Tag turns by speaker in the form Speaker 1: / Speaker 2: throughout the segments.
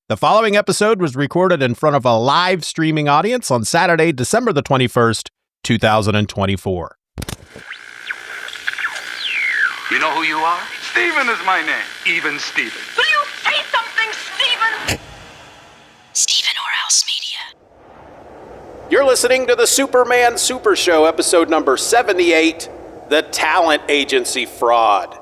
Speaker 1: The following episode was recorded in front of a live streaming audience on Saturday, December the 21st, 2024.
Speaker 2: You know who you are? Steeven is my name. Even Steeven.
Speaker 3: Will you say something, Steeven?
Speaker 4: Steeven or Else Media.
Speaker 1: You're listening to the Superman Super Show, episode number 78, The Talent Agency Fraud.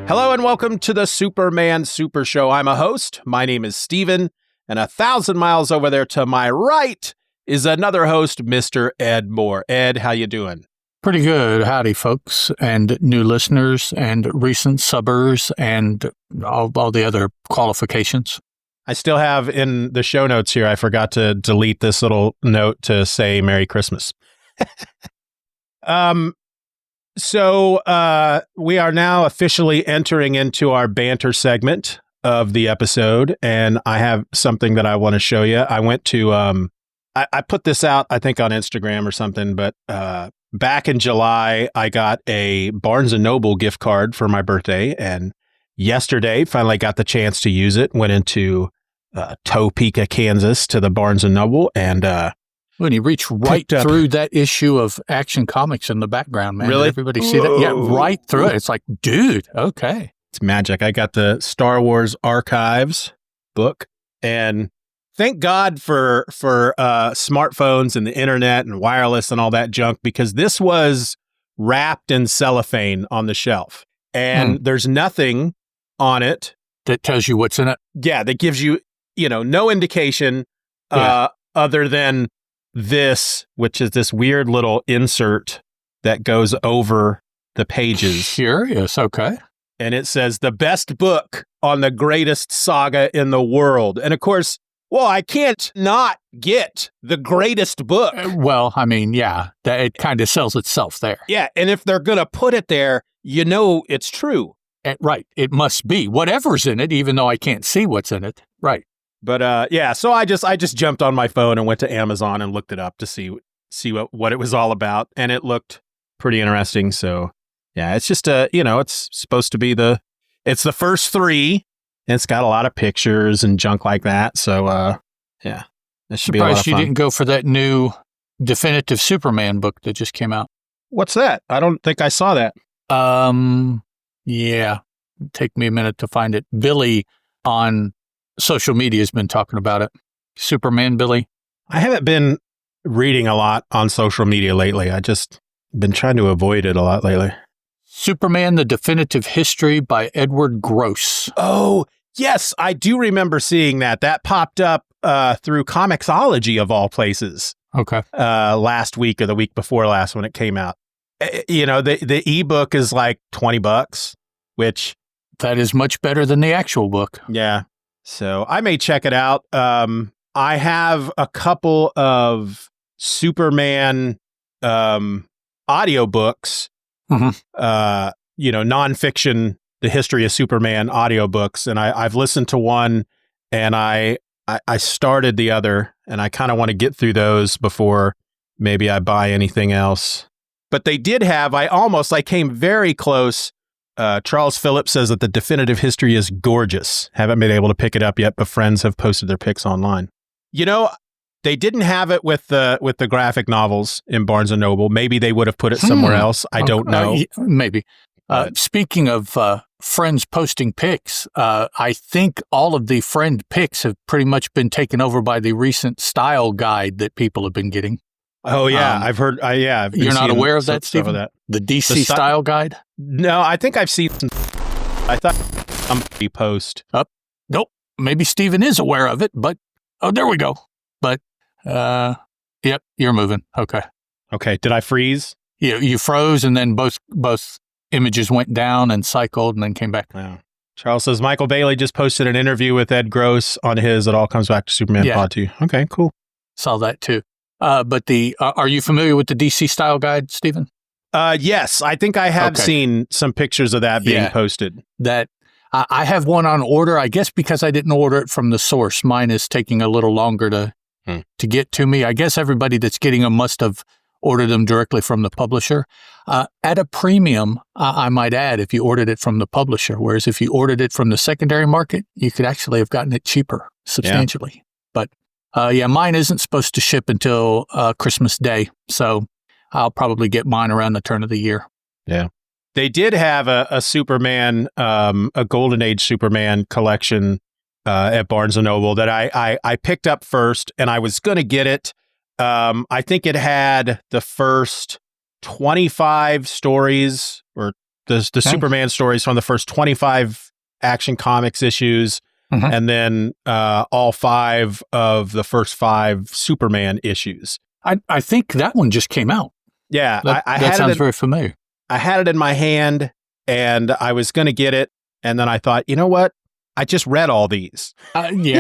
Speaker 1: Hello and welcome to the Superman Super Show. I'm a host. My name is Steeven, and 1,000 miles over there to my right is another host, Mr. Ed Moore. Ed, how you doing?
Speaker 5: Pretty good. Howdy, folks, and new listeners, and recent subbers, and all the other qualifications.
Speaker 1: I still have in the show notes here, I forgot to delete this little note to say Merry Christmas. So we are now officially entering into our banter segment of the episode, and I have something that I want to show you. I went to, I put this out, I think, on Instagram or something, but back in July, I got a Barnes & Noble gift card for my birthday, and yesterday, finally got the chance to use it. Went into Topeka, Kansas, to the Barnes & Noble, and
Speaker 5: When you reach right through that issue of Action Comics in the background, man.
Speaker 1: Really?
Speaker 5: Did everybody see that? Yeah, right through it. It's like, dude, okay.
Speaker 1: It's magic. I got the Star Wars Archives book, and thank God for smartphones and the internet and wireless and all that junk, because this was wrapped in cellophane on the shelf, and there's nothing on it
Speaker 5: that tells you what's in it.
Speaker 1: Yeah, that gives you, no indication other than this, which is this weird little insert that goes over the pages.
Speaker 5: Curious, okay.
Speaker 1: And it says, the best book on the greatest saga in the world. And of course, I can't not get the greatest book.
Speaker 5: Well, I mean, yeah, it kind of sells itself there.
Speaker 1: Yeah, and if they're going to put it there, it's true.
Speaker 5: Right, it must be. Whatever's in it, even though I can't see what's in it. Right.
Speaker 1: But so I just jumped on my phone and went to Amazon and looked it up to see what it was all about, and it looked pretty interesting. So yeah, it's just it's supposed to be it's the first three, and it's got a lot of pictures and junk like that. So yeah, this should be a lot of fun.
Speaker 5: Surprised you didn't go for that new definitive Superman book that just came out.
Speaker 1: What's that? I don't think I saw that.
Speaker 5: Yeah, take me a minute to find it. Billy on social media has been talking about it. Superman Billy.
Speaker 1: I haven't been reading a lot on social media lately. I just been trying to avoid it a lot lately.
Speaker 5: Superman, The Definitive History by Edward Gross.
Speaker 1: Oh, yes. I do remember seeing that. That popped up through Comixology of all places.
Speaker 5: Okay.
Speaker 1: Last week or the week before last when it came out. The ebook is like $20, which...
Speaker 5: That is much better than the actual book.
Speaker 1: Yeah. So I may check it out. I have a couple of Superman audiobooks, nonfiction, the history of Superman audiobooks. And I've listened to one, and I started the other, and I kind of want to get through those before maybe I buy anything else. But they did have, I came very close. Charles Phillips says that the definitive history is gorgeous. Haven't been able to pick it up yet, but friends have posted their pics online. They didn't have it with the graphic novels in Barnes & Noble. Maybe they would have put it somewhere else. I don't know.
Speaker 5: Maybe. Speaking of friends posting pics, I think all of the friend pics have pretty much been taken over by the recent style guide that people have been getting.
Speaker 1: Oh, yeah. I've heard. I've
Speaker 5: You're not aware of that, Steeven? The DC style guide?
Speaker 1: No, I think I've seen some. I thought somebody post.
Speaker 5: Nope. Maybe Steeven is aware of it, but there we go. But yep, you're moving. Okay.
Speaker 1: Did I freeze?
Speaker 5: You froze, and then both images went down and cycled and then came back.
Speaker 1: Yeah. Charles says Michael Bailey just posted an interview with Ed Gross on his It All Comes Back to Superman pod too. Okay, cool.
Speaker 5: Saw that too. But are you familiar with the DC style guide, Steeven?
Speaker 1: Yes, I think I have seen some pictures of that being posted.
Speaker 5: That I have one on order, I guess because I didn't order it from the source. Mine is taking a little longer to get to me. I guess everybody that's getting them must have ordered them directly from the publisher. At a premium, I might add, if you ordered it from the publisher, whereas if you ordered it from the secondary market, you could actually have gotten it cheaper, substantially. But mine isn't supposed to ship until Christmas Day, so I'll probably get mine around the turn of the year.
Speaker 1: Yeah. They did have a Superman, a Golden Age Superman collection at Barnes & Noble that I picked up first, and I was going to get it. I think it had the first 25 stories, or the Superman stories from the first 25 Action Comics issues, and then all 5 of the first 5 Superman issues.
Speaker 5: I think that one just came out.
Speaker 1: Yeah.
Speaker 5: That sounds very familiar.
Speaker 1: I had it in my hand, and I was going to get it, and then I thought, you know what? I just read all these.
Speaker 5: Pretty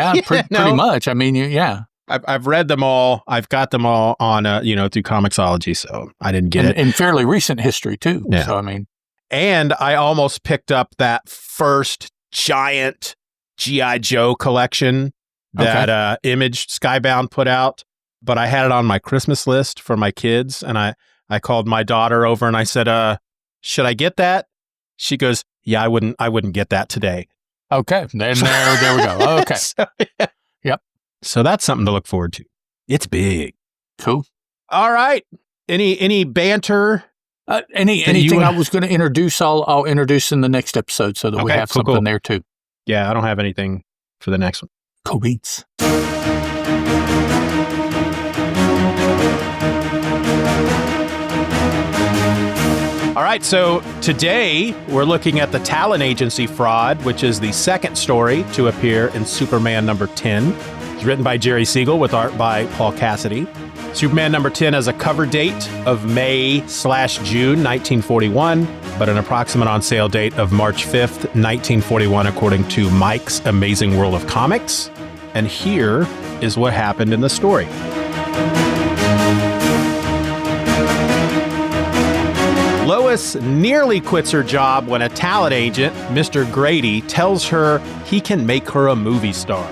Speaker 5: much. I mean, yeah.
Speaker 1: I've read them all. I've got them all on, through Comixology, so I didn't get it.
Speaker 5: In fairly recent history, too.
Speaker 1: Yeah.
Speaker 5: So, I mean.
Speaker 1: And I almost picked up that first giant G.I. Joe collection that Image Skybound put out, but I had it on my Christmas list for my kids, and I called my daughter over and I said, should I get that? She goes, yeah, I wouldn't get that today.
Speaker 5: Okay. Then there we go. Okay. Yep.
Speaker 1: So that's something to look forward to. It's big.
Speaker 5: Cool.
Speaker 1: All right. Any banter?
Speaker 5: Anything I was going to introduce, I'll introduce in the next episode so that we have something there too.
Speaker 1: Yeah, I don't have anything for the next one.
Speaker 5: Cool beans.
Speaker 1: All right, so today we're looking at the talent agency fraud, which is the second story to appear in Superman number 10. It's written by Jerry Siegel with art by Paul Cassidy. Superman number 10 has a cover date of May/June 1941, but an approximate on-sale date of March 5th, 1941, according to Mike's Amazing World of Comics. And here is what happened in the story. Lois nearly quits her job when a talent agent, Mr. Grady, tells her he can make her a movie star.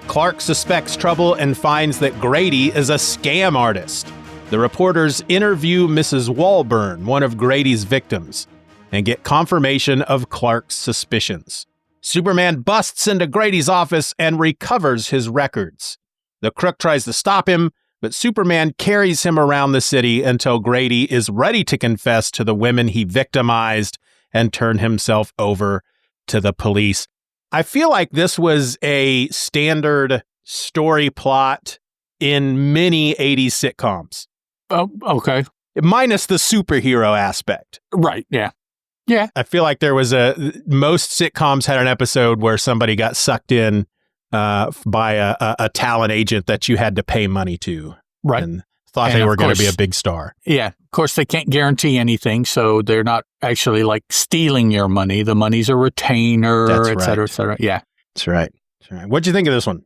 Speaker 1: Clark suspects trouble and finds that Grady is a scam artist. The reporters interview Mrs. Walburn, one of Grady's victims, and get confirmation of Clark's suspicions. Superman busts into Grady's office and recovers his records. The crook tries to stop him, but Superman carries him around the city until Grady is ready to confess to the women he victimized and turn himself over to the police. I feel like this was a standard story plot in many 80s sitcoms.
Speaker 5: Oh, okay.
Speaker 1: Minus the superhero aspect.
Speaker 5: Right, yeah. Yeah.
Speaker 1: I feel like most sitcoms had an episode where somebody got sucked in by a talent agent that you had to pay money to.
Speaker 5: Right.
Speaker 1: And thought they were going to be a big star.
Speaker 5: Yeah. Of course, they can't guarantee anything, so they're not actually like stealing your money. The money's a retainer, et cetera, et cetera. Yeah.
Speaker 1: That's right. What'd you think of this one?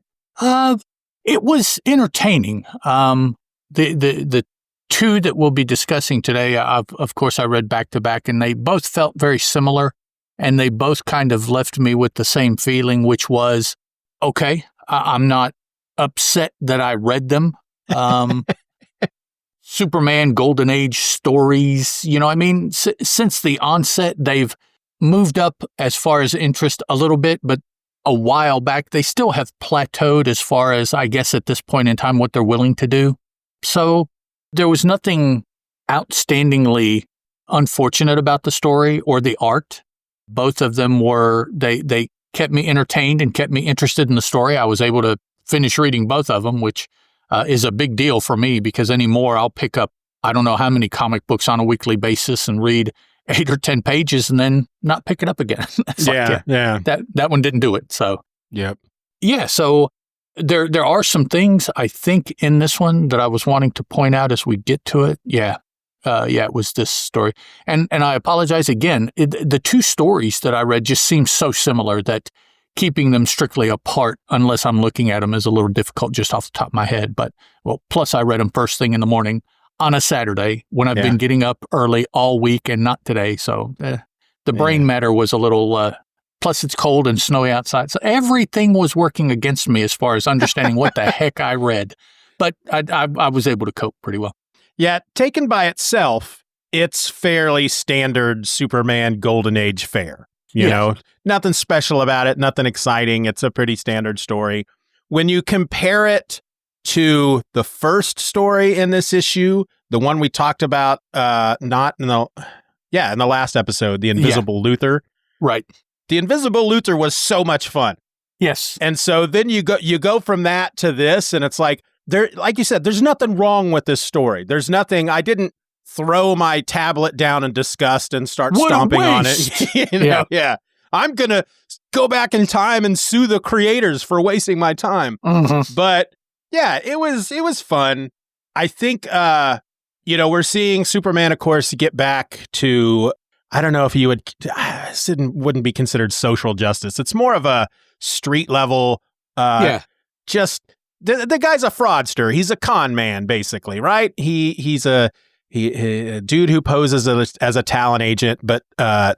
Speaker 5: It was entertaining. The two that we'll be discussing today, of course, I read back to back, and they both felt very similar, and they both kind of left me with the same feeling, which was, okay, I'm not upset that I read them. Superman Golden Age stories, since the onset, they've moved up as far as interest a little bit, but a while back, they still have plateaued as far as, I guess, at this point in time, what they're willing to do. So there was nothing outstandingly unfortunate about the story or the art. Both of them they kept me entertained and kept me interested in the story. I was able to finish reading both of them, which is a big deal for me because anymore I'll pick up, I don't know how many comic books on a weekly basis and read 8 or 10 pages and then not pick it up again.
Speaker 1: Yeah.
Speaker 5: That one didn't do it. So,
Speaker 1: yep.
Speaker 5: Yeah. So there are some things I think in this one that I was wanting to point out as we get to it. Yeah. It was this story. And I apologize again. The two stories that I read just seem so similar that keeping them strictly apart, unless I'm looking at them, is a little difficult just off the top of my head. But, plus I read them first thing in the morning. on a Saturday when I've been getting up early all week and not today. So the brain matter was a little, plus it's cold and snowy outside. So everything was working against me as far as understanding what the heck I read. But I was able to cope pretty well.
Speaker 1: Yeah, taken by itself, it's fairly standard Superman Golden Age fare. You know, nothing special about it, nothing exciting. It's a pretty standard story. When you compare it to the first story in this issue, the one we talked about, not in the last episode, The Invisible Luthor.
Speaker 5: Right.
Speaker 1: The Invisible Luthor was so much fun.
Speaker 5: Yes.
Speaker 1: And so then you go from that to this, and it's like, like you said, there's nothing wrong with this story. There's nothing, I didn't throw my tablet down in disgust and start stomping on it. Yeah. I'm going to go back in time and sue the creators for wasting my time.
Speaker 5: Mm-hmm.
Speaker 1: But yeah, it was fun. I think, we're seeing Superman, of course, get back to, I don't know if you wouldn't be considered social justice. It's more of a street level, just the guy's a fraudster. He's a con man, basically, right? He's a dude who poses as a talent agent, but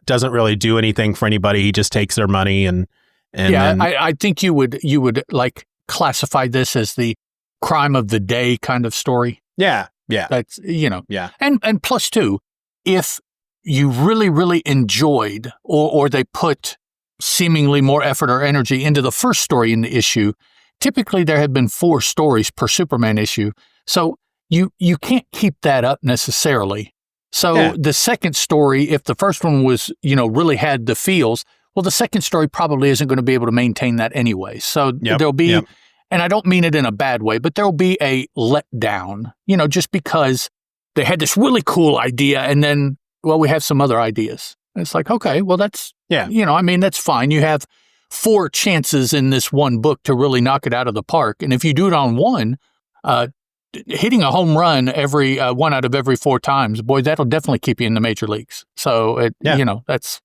Speaker 1: doesn't really do anything for anybody. He just takes their money and
Speaker 5: I think you would like classify this as the crime of the day kind of story.
Speaker 1: Yeah.
Speaker 5: That's
Speaker 1: Yeah.
Speaker 5: And plus two, if you really, really enjoyed or they put seemingly more effort or energy into the first story in the issue, typically there have been 4 stories per Superman issue. So you can't keep that up necessarily. So the second story, if the first one was, really had the feels, well, the second story probably isn't going to be able to maintain that anyway. So there'll be, and I don't mean it in a bad way, but there'll be a letdown, just because they had this really cool idea and then, well, we have some other ideas. And it's like, okay, well, that's, that's fine. You have 4 chances in this one book to really knock it out of the park. And if you do it on one, hitting a home run every 1 out of every 4 times, boy, that'll definitely keep you in the major leagues. So, that's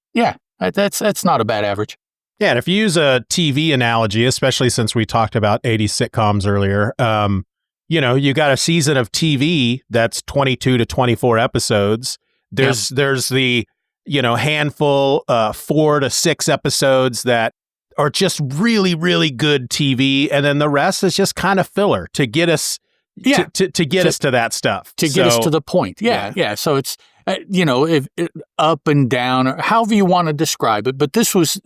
Speaker 5: not a bad average.
Speaker 1: Yeah, and if you use a TV analogy, especially since we talked about 80s sitcoms earlier, you got a season of TV that's 22 to 24 episodes. There's the, handful, 4 to 6 episodes that are just really, really good TV. And then the rest is just kind of filler to get us to get us to that stuff.
Speaker 5: To get us to the point. Yeah. So it's, if up and down, or however you want to describe it. But this was,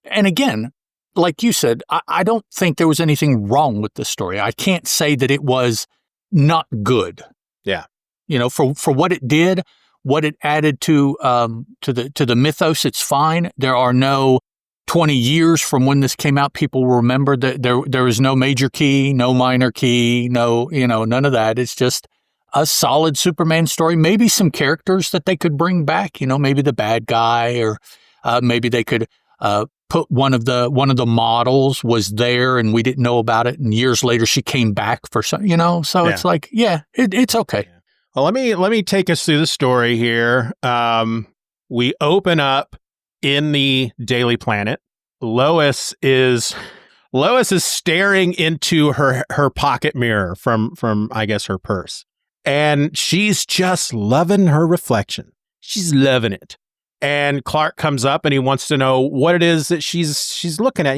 Speaker 5: and again, like you said, I don't think there was anything wrong with this story. I can't say that it was not good.
Speaker 1: Yeah.
Speaker 5: For what it did, what it added to the mythos, it's fine. There are no 20 years from when this came out, people will remember that there is no major key, no minor key, no, none of that. It's just a solid Superman story. Maybe some characters that they could bring back, maybe the bad guy, or maybe they could put one of the models was there and we didn't know about it, and years later she came back for some, So it's like, it's okay.
Speaker 1: Well, let me take us through the story here. We open up in the Daily Planet. Lois is staring into her pocket mirror from I guess her purse, and she's just loving her reflection. She's loving it. And Clark comes up and he wants to know what it is that she's looking at.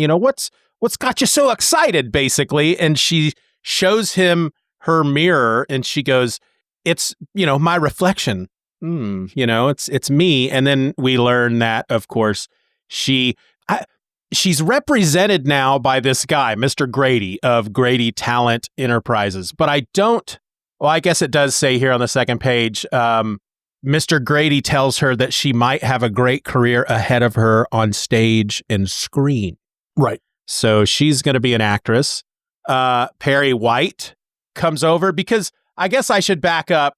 Speaker 1: What's got you so excited, basically. And she shows him her mirror and she goes, "It's my reflection. It's me." And then we learn that, of course, she's represented now by this guy, Mr. Grady of Grady Talent Enterprises. But I guess it does say here on the second page, Mr. Grady tells her that she might have a great career ahead of her on stage and screen.
Speaker 5: Right.
Speaker 1: So she's going to be an actress. Perry White comes over, because I guess I should back up.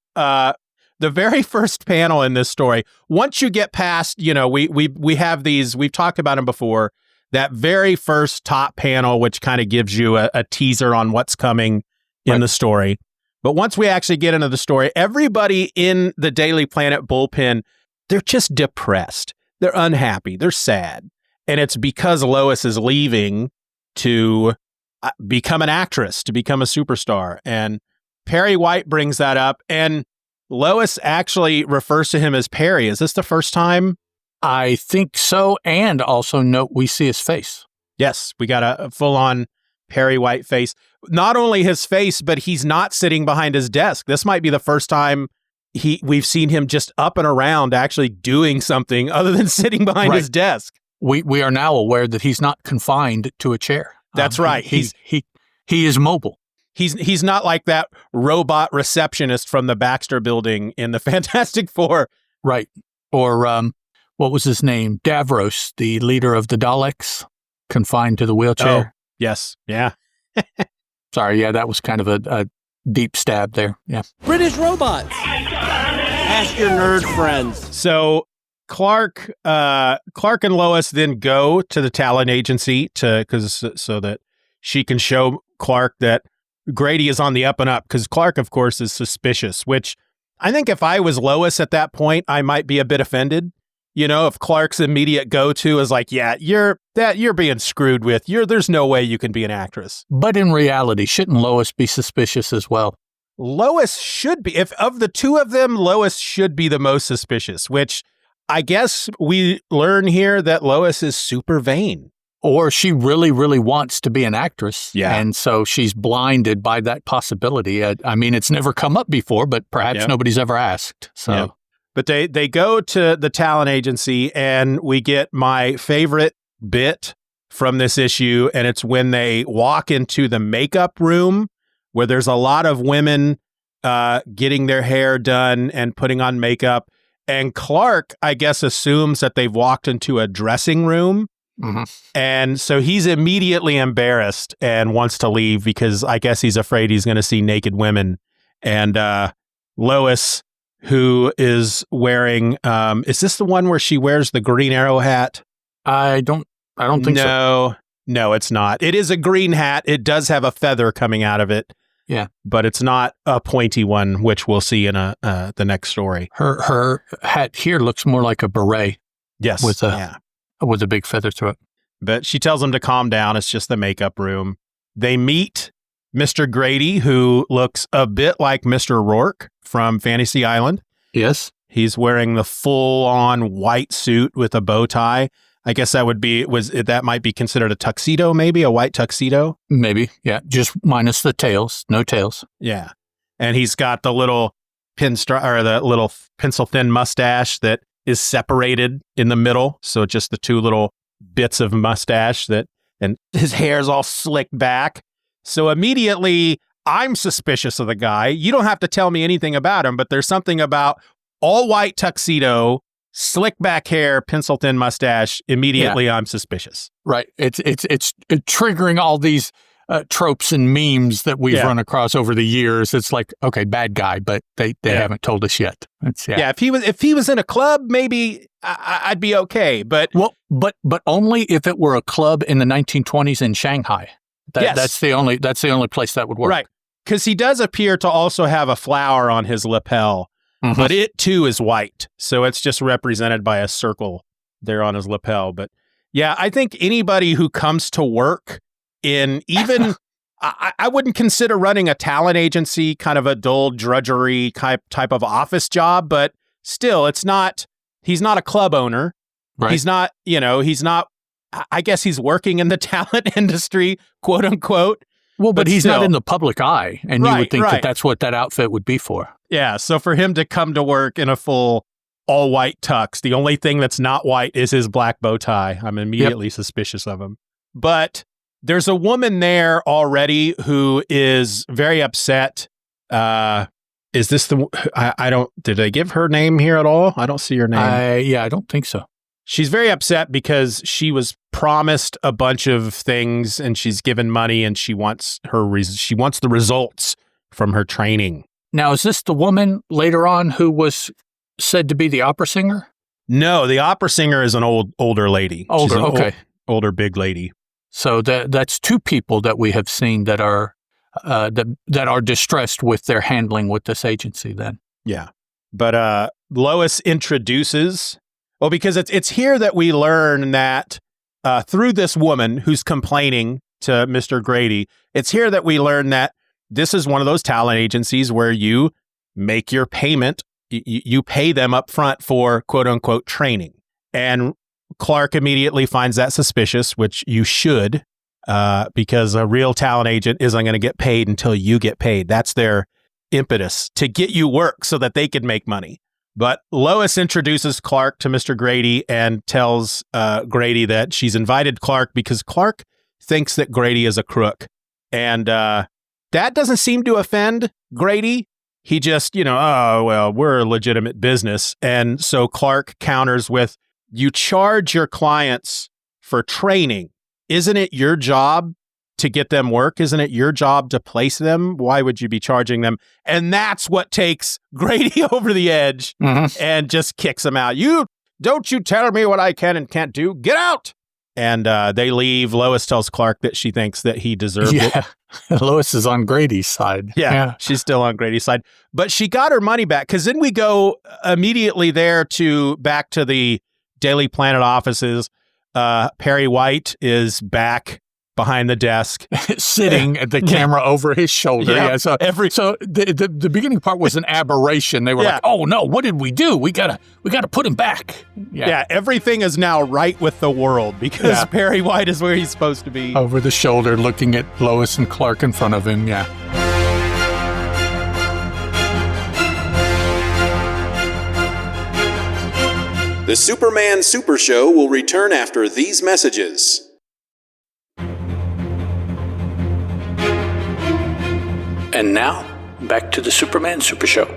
Speaker 1: The very first panel in this story, once you get past, we have these, we've talked about them before, that very first top panel, which kind of gives you a teaser on what's coming in the story. But once we actually get into the story, everybody in the Daily Planet bullpen, they're just depressed. They're unhappy. They're sad. And it's because Lois is leaving to become an actress, to become a superstar. And Perry White brings that up, and Lois actually refers to him as Perry. Is this the first time?
Speaker 5: I think so. And also note we see his face.
Speaker 1: Yes, we got a full-on Perry White face. Not only his face, but he's not sitting behind his desk. This might be the first time we've seen him just up and around actually doing something other than sitting behind his desk.
Speaker 5: We are now aware that he's not confined to a chair.
Speaker 1: That's right.
Speaker 5: He is mobile.
Speaker 1: He's not like that robot receptionist from the Baxter Building in the Fantastic Four.
Speaker 5: Right. Or what was his name? Davros, the leader of the Daleks, confined to the wheelchair.
Speaker 1: Oh, yes. Yeah.
Speaker 5: Sorry. Yeah, that was kind of a deep stab there. Yeah.
Speaker 6: British robots. Ask your nerd friends.
Speaker 1: So Clark and Lois then go to the talent agency so that she can show Clark that Grady is on the up and up, because Clark, of course, is suspicious, which I think if I was Lois at that point, I might be a bit offended. You know, if Clark's immediate go-to is like, yeah, you're being screwed with. There's no way you can be an actress.
Speaker 5: But in reality, shouldn't Lois be suspicious as well?
Speaker 1: Lois should be. If of the two of them, Lois should be the most suspicious, which I guess we learn here that Lois is super vain.
Speaker 5: Or she really, really wants to be an actress.
Speaker 1: Yeah.
Speaker 5: And so she's blinded by that possibility. I mean, it's never come up before, but perhaps nobody's ever asked. So.
Speaker 1: Yep. But they go to the talent agency, and we get my favorite bit from this issue, and it's when they walk into the makeup room where there's a lot of women getting their hair done and putting on makeup. And Clark, I guess, assumes that they've walked into a dressing room. Mm-hmm. And so he's immediately embarrassed and wants to leave because I guess he's afraid he's going to see naked women. And Lois, who is wearing, is this the one where she wears the Green Arrow hat?
Speaker 5: I don't think so.
Speaker 1: No, it's not. It is a green hat. It does have a feather coming out of it.
Speaker 5: Yeah.
Speaker 1: But it's not a pointy one, which we'll see in the next story.
Speaker 5: Her hat here looks more like a beret.
Speaker 1: Yes.
Speaker 5: With a big feather to it.
Speaker 1: But she tells him to calm down. It's just the makeup room. They meet Mr. Grady, who looks a bit like Mr. Rourke from Fantasy Island.
Speaker 5: Yes.
Speaker 1: He's wearing the full-on white suit with a bow tie. I guess that might be considered a tuxedo, maybe a white tuxedo.
Speaker 5: Maybe, yeah. Just minus the tails, no tails.
Speaker 1: Yeah, and he's got the little the little pencil-thin mustache that is separated in the middle, so just the two little bits of mustache and his hair's all slicked back. So immediately, I'm suspicious of the guy. You don't have to tell me anything about him, but there's something about all white tuxedo, slick back hair, pencil thin mustache. Immediately, I'm suspicious.
Speaker 5: Right. It's triggering all these tropes and memes that we've run across over the years. It's like, okay, bad guy, but they haven't told us yet.
Speaker 1: If he was in a club, maybe I'd be okay. But
Speaker 5: but only if it were a club in the 1920s in Shanghai. That's the only place that would work.
Speaker 1: Right. Because he does appear to also have a flower on his lapel. Mm-hmm. But it, too, is white. So it's just represented by a circle there on his lapel. But yeah, I think anybody who comes to work in even, I wouldn't consider running a talent agency kind of a dull drudgery type of office job. But still, he's not a club owner.
Speaker 5: Right.
Speaker 1: He's not, I guess he's working in the talent industry, quote unquote.
Speaker 5: Well, but he's not in the public eye. And you would think that that's what that outfit would be for.
Speaker 1: Yeah, so for him to come to work in a full all-white tux, the only thing that's not white is his black bow tie. I'm immediately suspicious of him. But there's a woman there already who is very upset. Is this did they give her name here at all? I don't see her name.
Speaker 5: I don't think so.
Speaker 1: She's very upset because she was promised a bunch of things and she's given money and she wants the results from her training.
Speaker 5: Now, is this the woman later on who was said to be the opera singer?
Speaker 1: No, the opera singer is an older lady. Older big lady.
Speaker 5: So that's two people that we have seen that are distressed with their handling with this agency then.
Speaker 1: Yeah. But Lois introduces, because it's here that we learn that through this woman who's complaining to Mr. Grady, it's here that we learn that this is one of those talent agencies where you make your payment. You pay them up front for quote unquote training. And Clark immediately finds that suspicious, which you should, because a real talent agent isn't going to get paid until you get paid. That's their impetus, to get you work so that they can make money. But Lois introduces Clark to Mr. Grady and tells Grady that she's invited Clark because Clark thinks that Grady is a crook. And that doesn't seem to offend Grady. He just, oh, well, we're a legitimate business. And so Clark counters with, you charge your clients for training. Isn't it your job to get them work? Isn't it your job to place them? Why would you be charging them? And that's what takes Grady over the edge and just kicks him out. Don't you tell me what I can and can't do. Get out. And they leave. Lois tells Clark that she thinks that he deserved it.
Speaker 5: Lois is on Grady's side.
Speaker 1: Yeah, she's still on Grady's side. But she got her money back, because then we go immediately back to the Daily Planet offices. Perry White is back behind the desk,
Speaker 5: sitting at the camera over his shoulder.
Speaker 1: Yeah,
Speaker 5: so the beginning part was an aberration. They were like, "Oh no, what did we do? We gotta put him back."
Speaker 1: Yeah, everything is now right with the world because Perry White is where he's supposed to be,
Speaker 5: over the shoulder, looking at Lois and Clark in front of him. Yeah.
Speaker 7: The Superman Super Show will return after these messages.
Speaker 5: And now, back to the Superman Super Show.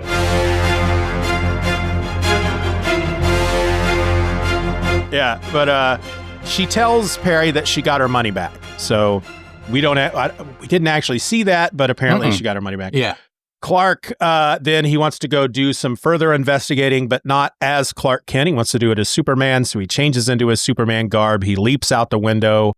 Speaker 1: Yeah, but she tells Perry that she got her money back. So we didn't actually see that, but apparently she got her money back.
Speaker 5: Yeah.
Speaker 1: Clark, then he wants to go do some further investigating, but not as Clark Kent. He wants to do it as Superman, so he changes into his Superman garb. He leaps out the window.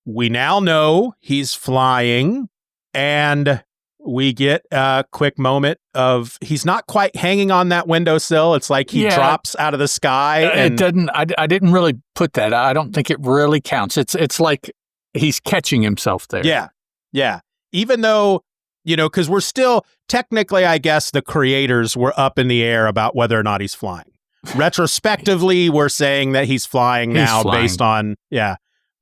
Speaker 1: We now know he's flying, and we get a quick moment of he's not quite hanging on that windowsill. It's like he drops out of the sky.
Speaker 5: It doesn't. I didn't really put that. I don't think it really counts. It's like he's catching himself there.
Speaker 1: Yeah. Even though, because we're still technically, I guess, the creators were up in the air about whether or not he's flying. Retrospectively, we're saying that he's flying now based on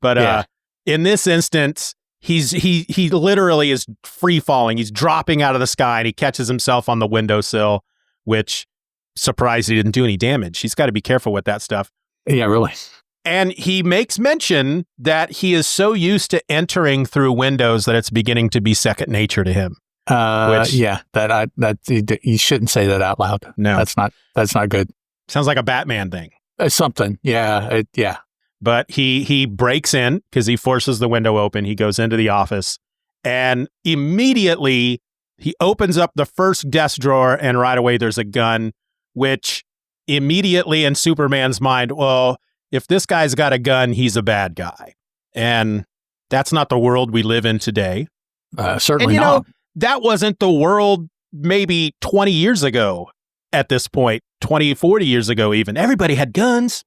Speaker 1: But in this instance, he literally is free falling. He's dropping out of the sky and he catches himself on the windowsill, which surprised he didn't do any damage. He's got to be careful with that stuff.
Speaker 5: Yeah, really.
Speaker 1: And he makes mention that he is so used to entering through windows that it's beginning to be second nature to him.
Speaker 5: You shouldn't say that out loud.
Speaker 1: No,
Speaker 5: that's not good.
Speaker 1: Sounds like a Batman thing.
Speaker 5: Something. Yeah.
Speaker 1: But he breaks in because he forces the window open. He goes into the office and immediately he opens up the first desk drawer and right away there's a gun, which immediately in Superman's mind, well, if this guy's got a gun, he's a bad guy. And that's not the world we live in today.
Speaker 5: Certainly not.
Speaker 1: That wasn't the world maybe 20 years ago at this point, 20, 40 years ago even. Everybody had guns.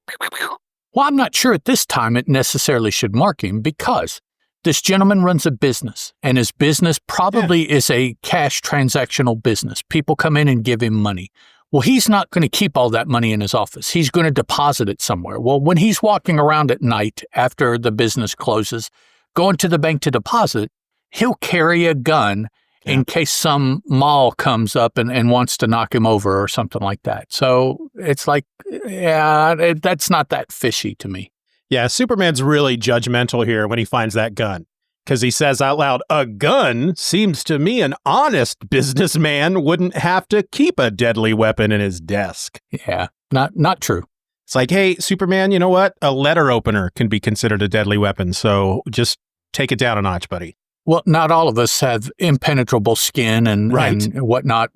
Speaker 5: Well, I'm not sure at this time it necessarily should mark him because this gentleman runs a business and his business probably is a cash transactional business. People come in and give him money. Well, he's not going to keep all that money in his office. He's going to deposit it somewhere. Well, when he's walking around at night after the business closes, going to the bank to deposit, he'll carry a gun in case some mall comes up and wants to knock him over or something like that. So it's like, that's not that fishy to me.
Speaker 1: Yeah, Superman's really judgmental here when he finds that gun. Because he says out loud, a gun seems to me an honest businessman wouldn't have to keep a deadly weapon in his desk.
Speaker 5: Yeah, not true.
Speaker 1: It's like, hey, Superman, you know what? A letter opener can be considered a deadly weapon. So just take it down a notch, buddy.
Speaker 5: Well, not all of us have impenetrable skin and whatnot,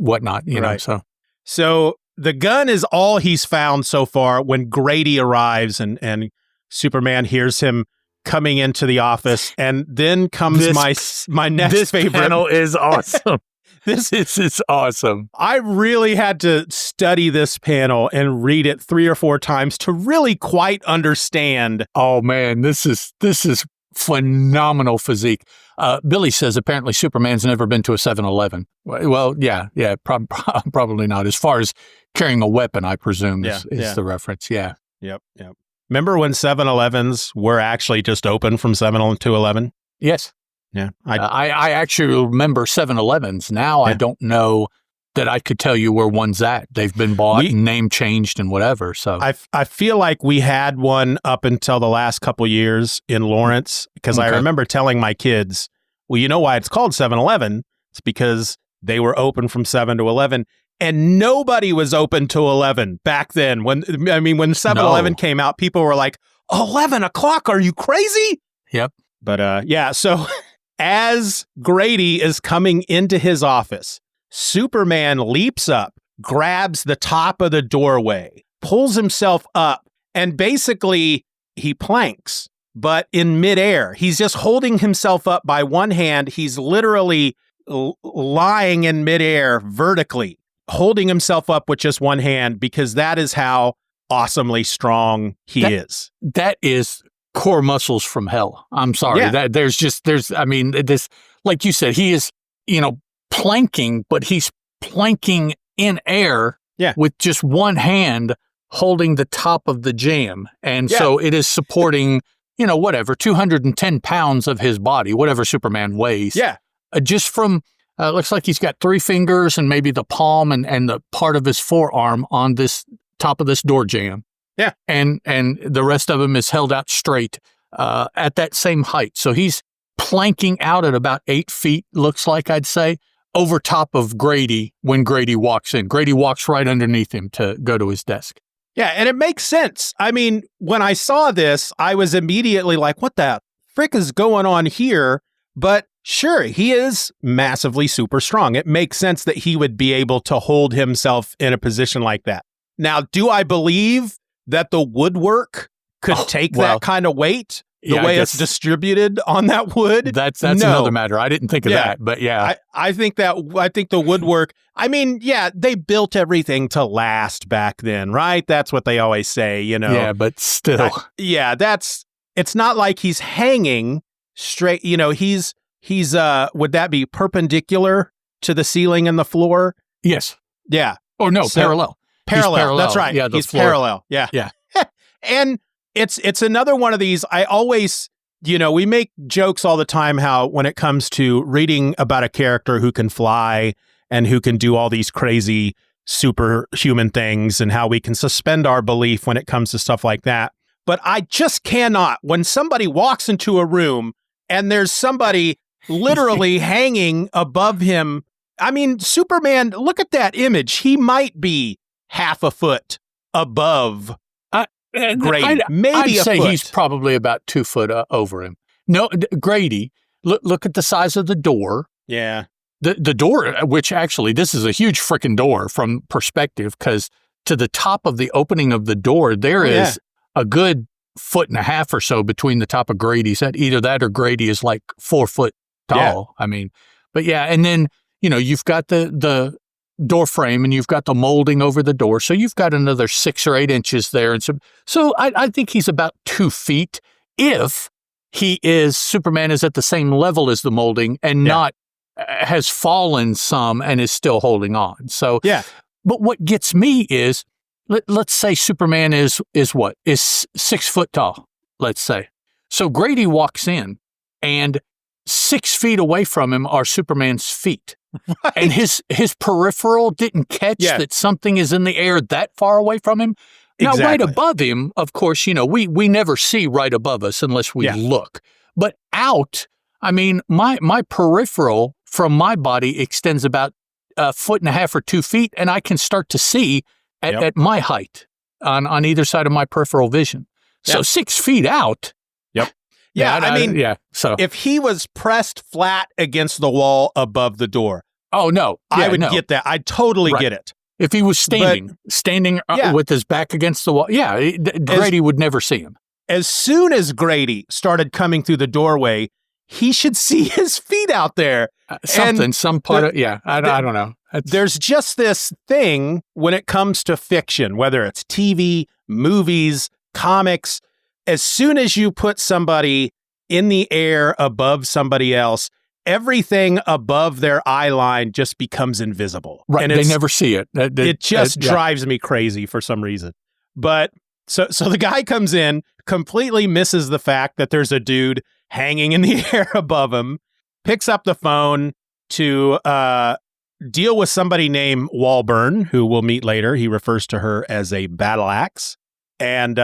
Speaker 5: you know,
Speaker 1: So the gun is all he's found so far when Grady arrives and Superman hears him coming into the office, and then comes my next favorite.
Speaker 5: This panel is awesome. This is awesome.
Speaker 1: I really had to study this panel and read it 3 or 4 times to really quite understand.
Speaker 5: Oh man, this is phenomenal physique. Billy says apparently Superman's never been to a 7-Eleven. Well, yeah, probably not. As far as carrying a weapon, I presume is the reference. Yeah.
Speaker 1: Yep. Remember when 7-Elevens were actually just open from 7 to 11?
Speaker 5: Yes.
Speaker 1: Yeah.
Speaker 5: I actually remember 7-Elevens. Now I don't know that I could tell you where one's at. They've been bought and name changed and whatever. So
Speaker 1: I feel like we had one up until the last couple years in Lawrence, because I remember telling my kids, well, you know why it's called 7-Eleven? It's because they were open from 7 to 11. And nobody was open to 11 back then. When 7-Eleven came out, people were like, 11 o'clock? Are you crazy?
Speaker 5: Yep.
Speaker 1: But so as Grady is coming into his office, Superman leaps up, grabs the top of the doorway, pulls himself up, and basically he planks, but in midair. He's just holding himself up by one hand. He's literally lying in midair vertically, holding himself up with just one hand, because that is how awesomely strong he is. That
Speaker 5: is core muscles from hell. I'm sorry.
Speaker 1: Yeah.
Speaker 5: This, like you said, he is, planking, but he's planking in air with just one hand holding the top of the jamb. And so it is supporting, 210 pounds of his body, whatever Superman weighs.
Speaker 1: Yeah.
Speaker 5: Just from, looks like he's got 3 fingers and maybe the palm and the part of his forearm on this top of this door jamb.
Speaker 1: Yeah.
Speaker 5: And the rest of him is held out straight at that same height. So he's planking out at about 8 feet, looks like, I'd say, over top of Grady when Grady walks in. Grady walks right underneath him to go to his desk.
Speaker 1: Yeah, and it makes sense. I mean, when I saw this, I was immediately like, what the frick is going on here? But sure, he is massively super strong. It makes sense that he would be able to hold himself in a position like that. Now, do I believe that the woodwork could take that kind of weight? The way it's distributed on that wood?
Speaker 5: That's another matter. I didn't think of that, but yeah.
Speaker 1: I think the woodwork, they built everything to last back then, right? That's what they always say,
Speaker 5: Yeah, but still.
Speaker 1: It's not like he's hanging straight, he's would that be perpendicular to the ceiling and the floor?
Speaker 5: Yes.
Speaker 1: Yeah.
Speaker 5: Oh, no, parallel.
Speaker 1: Parallel. That's right.
Speaker 5: Yeah,
Speaker 1: he's parallel. Yeah.
Speaker 5: Yeah.
Speaker 1: And it's another one of these. I always, we make jokes all the time how when it comes to reading about a character who can fly and who can do all these crazy superhuman things and how we can suspend our belief when it comes to stuff like that. But I just cannot, when somebody walks into a room and there's somebody literally hanging above him. I mean, Superman, look at that image. He might be half a foot above Grady, maybe
Speaker 5: I'd say
Speaker 1: foot.
Speaker 5: He's probably about 2 foot over him. No, Grady, look at the size of the door.
Speaker 1: Yeah.
Speaker 5: The door, which actually, this is a huge freaking door from perspective, because to the top of the opening of the door, there is a good 1.5 feet or so between the top of Grady's head. Either that or Grady is like 4 foot tall. Yeah. I mean, but yeah, and then, you've got the door frame and you've got the molding over the door. So you've got another 6 or 8 inches there. And so I think he's about 2 feet if Superman is at the same level as the molding and not has fallen some and is still holding on. So, but what gets me is, let's say Superman is 6 foot tall, let's say. So Grady walks in and 6 feet away from him are Superman's feet. Right. And his peripheral didn't catch that something is in the air that far away from him. Now, right above him, of course, we never see right above us unless we look. But out, I mean, my peripheral from my body extends about 1.5 feet or 2 feet, and I can start to see at my height on either side of my peripheral vision. So 6 feet out.
Speaker 1: Yep. So if he was pressed flat against the wall above the door, I would get that. I'd totally get it.
Speaker 5: If he was standing with his back against the wall, Grady would never see him.
Speaker 1: As soon as Grady started coming through the doorway, he should see his feet out there.
Speaker 5: I don't know.
Speaker 1: There's just this thing when it comes to fiction, whether it's TV, movies, comics. As soon as you put somebody in the air above somebody else, everything above their eye line just becomes invisible.
Speaker 5: Right.
Speaker 1: And
Speaker 5: they never see it.
Speaker 1: It just drives me crazy for some reason. But so the guy comes in, completely misses the fact that there's a dude hanging in the air above him, picks up the phone to deal with somebody named Walburn, who we'll meet later. He refers to her as a battle axe. And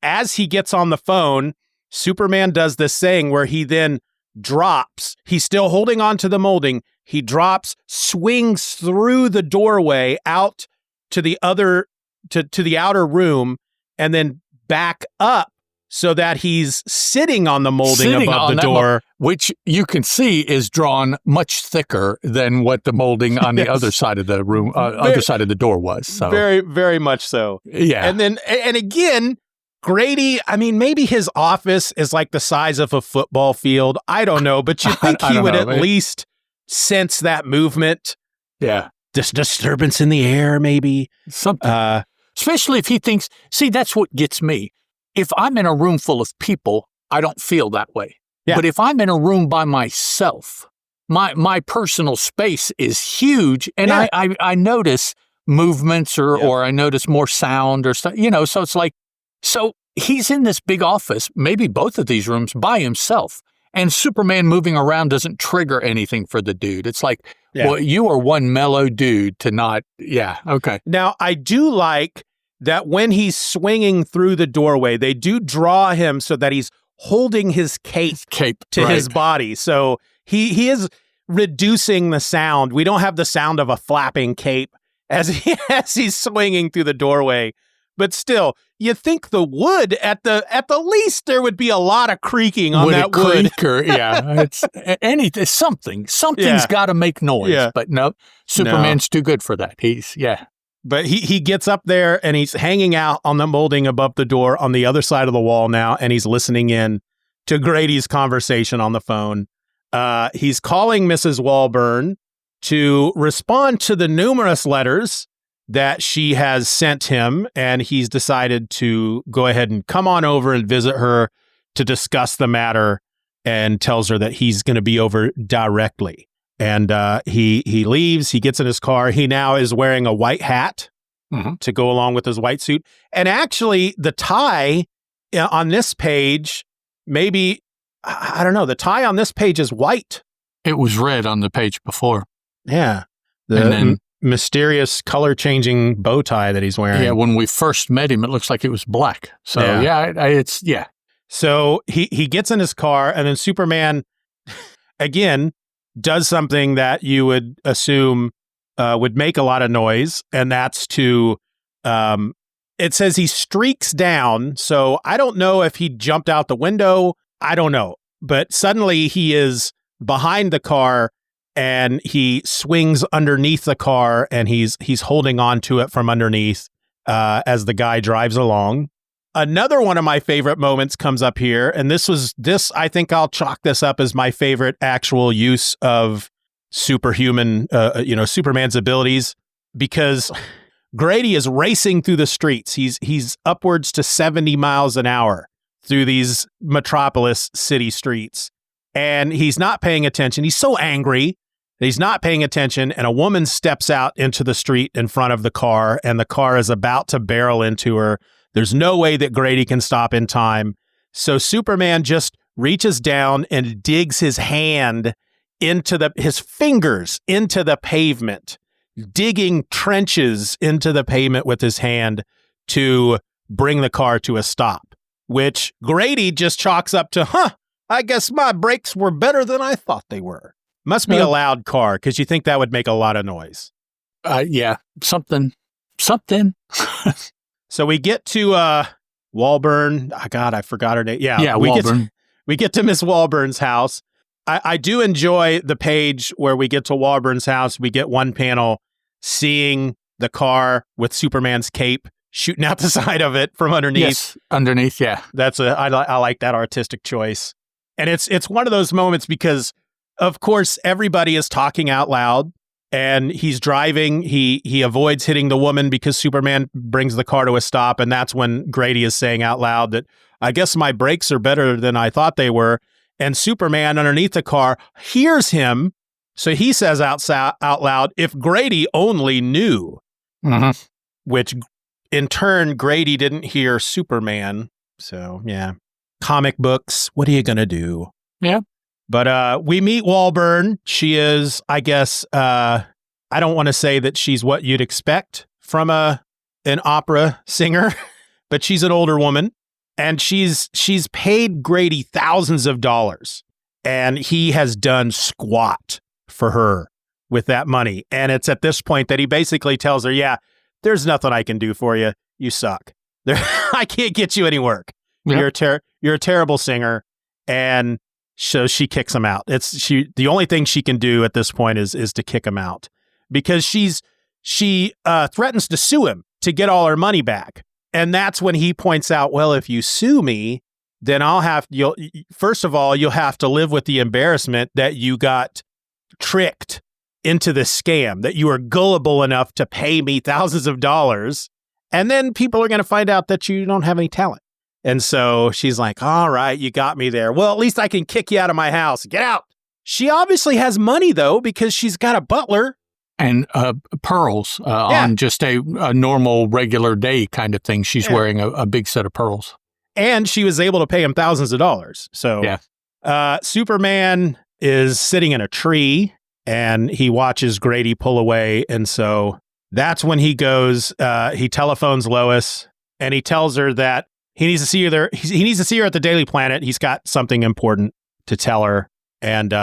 Speaker 1: as he gets on the phone, Superman does this thing where he then drops. He's still holding on to the molding. He drops, swings through the doorway out to the other, to the outer room, and then back up so that he's sitting on the molding above the door.
Speaker 5: Which you can see is drawn much thicker than what the molding on the other side of the room, other side of the door was. So
Speaker 1: very, very much so.
Speaker 5: Yeah.
Speaker 1: And again, Grady, I mean, maybe his office is like the size of a football field. I don't know, but you think he would at least sense that movement.
Speaker 5: Yeah.
Speaker 1: This disturbance in the air, maybe.
Speaker 5: Something. Especially if he thinks, see, that's what gets me. If I'm in a room full of people, I don't feel that way. Yeah. But if I'm in a room by myself, my personal space is huge, and I notice movements or I notice more sound or stuff, so it's like, so he's in this big office, maybe both of these rooms by himself, and Superman moving around doesn't trigger anything for the dude. It's like, well, you are one mellow dude to not, okay.
Speaker 1: Now, I do like that when he's swinging through the doorway, they do draw him so that he's holding his cape to his body. So he is reducing the sound. We don't have the sound of a flapping cape as he's swinging through the doorway. But still, you think the wood at the least there would be a lot of creaking on that wood.
Speaker 5: It's something's got to make noise. Yeah. But no, Superman's too good for that.
Speaker 1: But he gets up there and he's hanging out on the molding above the door on the other side of the wall now, and he's listening in to Grady's conversation on the phone. He's calling Mrs. Walburn to respond to the numerous letters that she has sent him, and he's decided to go ahead and come on over and visit her to discuss the matter, and tells her that he's going to be over directly. And he leaves, he gets in his car. He now is wearing a white hat to go along with his white suit. And actually, the tie on this page, maybe, I don't know, the tie on this page is white.
Speaker 5: It was red on the page before.
Speaker 1: Yeah. The mysterious color-changing bow tie that he's wearing.
Speaker 5: Yeah, when we first met him, it looks like it was black. So, it's.
Speaker 1: So he gets in his car, and then Superman, again, does something that you would assume would make a lot of noise, and that's to, it says he streaks down, so I don't know if he jumped out the window, I don't know, but suddenly he is behind the car, and he swings underneath the car, and he's holding on to it from underneath as the guy drives along. Another one of my favorite moments comes up here, and this I think I'll chalk this up as my favorite actual use of superhuman, Superman's abilities, because Grady is racing through the streets. He's upwards to 70 miles an hour through these metropolis city streets, and he's not paying attention. He's so angry that he's not paying attention, and a woman steps out into the street in front of the car, and the car is about to barrel into her. There's no way that Grady can stop in time. So Superman just reaches down and digs his hand his fingers into the pavement, digging trenches into the pavement with his hand to bring the car to a stop, which Grady just chalks up to, I guess my brakes were better than I thought they were. Must be a loud car, because you think that would make a lot of noise.
Speaker 5: Something.
Speaker 1: So we get to Walburn. Oh, God, I forgot her name. Yeah, we get to Miss Walburn's house. I do enjoy the page where we get to Walburn's house. We get one panel seeing the car with Superman's cape shooting out the side of it from underneath.
Speaker 5: Yes, underneath, yeah.
Speaker 1: I like that artistic choice. And it's one of those moments because, of course, everybody is talking out loud. And he's driving. He avoids hitting the woman because Superman brings the car to a stop. And that's when Grady is saying out loud that, I guess my brakes are better than I thought they were. And Superman underneath the car hears him. So he says out loud, if Grady only knew, which in turn, Grady didn't hear Superman. So, yeah. Comic books. What are you going to do?
Speaker 5: Yeah.
Speaker 1: But we meet Walburn. She is, I guess, I don't want to say that she's what you'd expect from an opera singer, but she's an older woman. And she's paid Grady thousands of dollars. And he has done squat for her with that money. And it's at this point that he basically tells her, yeah, there's nothing I can do for you. You suck. I can't get you any work. Yep. You're a terrible singer. And so she kicks him out. The only thing she can do at this point is to kick him out because she threatens to sue him to get all her money back. And that's when he points out, well, if you sue me, then first of all, you'll have to live with the embarrassment that you got tricked into this scam, that you were gullible enough to pay me thousands of dollars. And then people are going to find out that you don't have any talent. And so she's like, all right, you got me there. Well, at least I can kick you out of my house. Get out. She obviously has money, though, because she's got a butler.
Speaker 5: And pearls on just a normal, regular day kind of thing. She's wearing a big set of pearls.
Speaker 1: And she was able to pay him thousands of dollars. So Superman is sitting in a tree, and he watches Grady pull away. And so that's when he goes, he telephones Lois, and he tells her that he needs to see her. He needs to see her at the Daily Planet. He's got something important to tell her. And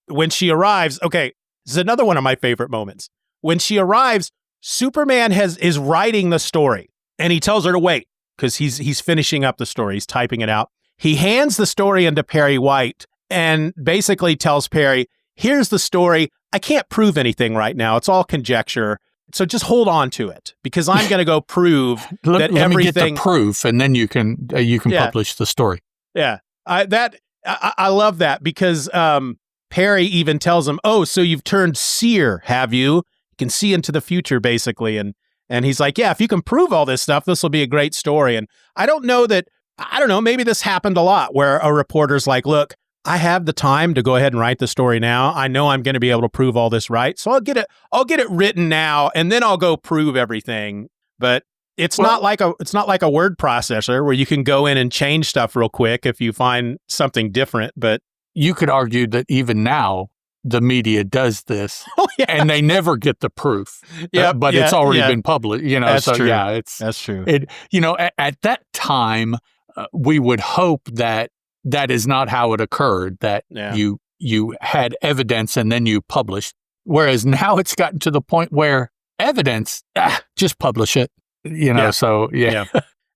Speaker 1: when she arrives, okay, this is another one of my favorite moments. When she arrives, Superman is writing the story, and he tells her to wait because he's finishing up the story. He's typing it out. He hands the story into Perry White and basically tells Perry, here's the story. I can't prove anything right now. It's all conjecture. So just hold on to it because I'm going to go prove that
Speaker 5: let
Speaker 1: everything.
Speaker 5: Me get the proof, and then you can publish the story.
Speaker 1: Yeah, I love that because Perry even tells him, "Oh, so you've turned seer, have you? You can see into the future, basically." And he's like, "Yeah, if you can prove all this stuff, this will be a great story." And I don't know, maybe this happened a lot where a reporter's like, "Look, I have the time to go ahead and write the story now. I know I'm going to be able to prove all this right. So I'll get it written now, and then I'll go prove everything." But it's not like a word processor where you can go in and change stuff real quick if you find something different. But
Speaker 5: you could argue that even now the media does this, and they never get the proof. But it's already been published.
Speaker 1: That's true.
Speaker 5: That's true. At that time, we would hope that is not how it occurred, that you had evidence and then you published. Whereas now it's gotten to the point where evidence, just publish it. So.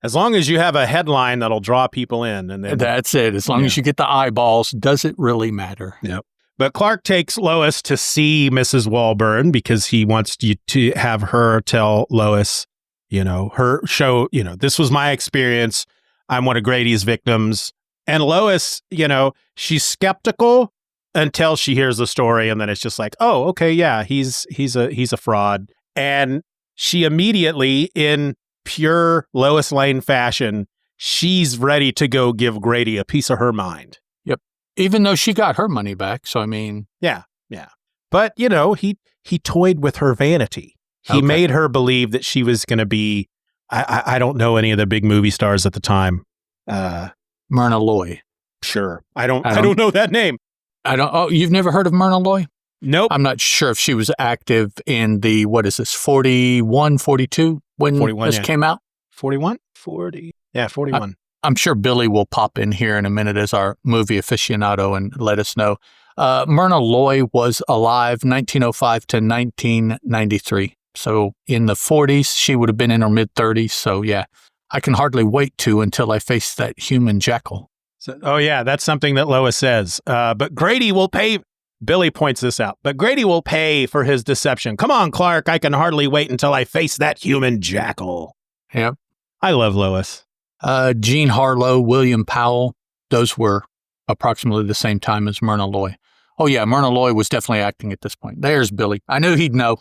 Speaker 1: As long as you have a headline that'll draw people in. And then
Speaker 5: that's it. As long as you get the eyeballs, does it really matter?
Speaker 1: Yep. But Clark takes Lois to see Mrs. Walburn because he wants you to have her tell Lois, her show, this was my experience. I'm one of Grady's victims. And Lois, she's skeptical until she hears the story, and then it's just like, oh, okay, yeah, he's a fraud. And she immediately, in pure Lois Lane fashion, she's ready to go give Grady a piece of her mind.
Speaker 5: Yep. Even though she got her money back, so I mean,
Speaker 1: yeah. But he toyed with her vanity. He made her believe that she was going to be. I don't know any of the big movie stars at the time.
Speaker 5: Myrna Loy.
Speaker 1: Sure. I don't know that name.
Speaker 5: Oh, you've never heard of Myrna Loy?
Speaker 1: Nope.
Speaker 5: I'm not sure if she was active in the, 41, 42 when 41, this came out?
Speaker 1: 41? 40. Yeah, 41.
Speaker 5: I'm sure Billy will pop in here in a minute as our movie aficionado and let us know. Myrna Loy was alive 1905 to 1993. So in the 40s, she would have been in her mid-30s. So yeah. I can hardly wait until I face that human jackal.
Speaker 1: That's something that Lois says. But Grady will pay. Billy points this out. But Grady will pay for his deception. Come on, Clark. I can hardly wait until I face that human jackal.
Speaker 5: Yep.
Speaker 1: I love Lois.
Speaker 5: Jean Harlow, William Powell. Those were approximately the same time as Myrna Loy. Oh, yeah. Myrna Loy was definitely acting at this point. There's Billy. I knew he'd know.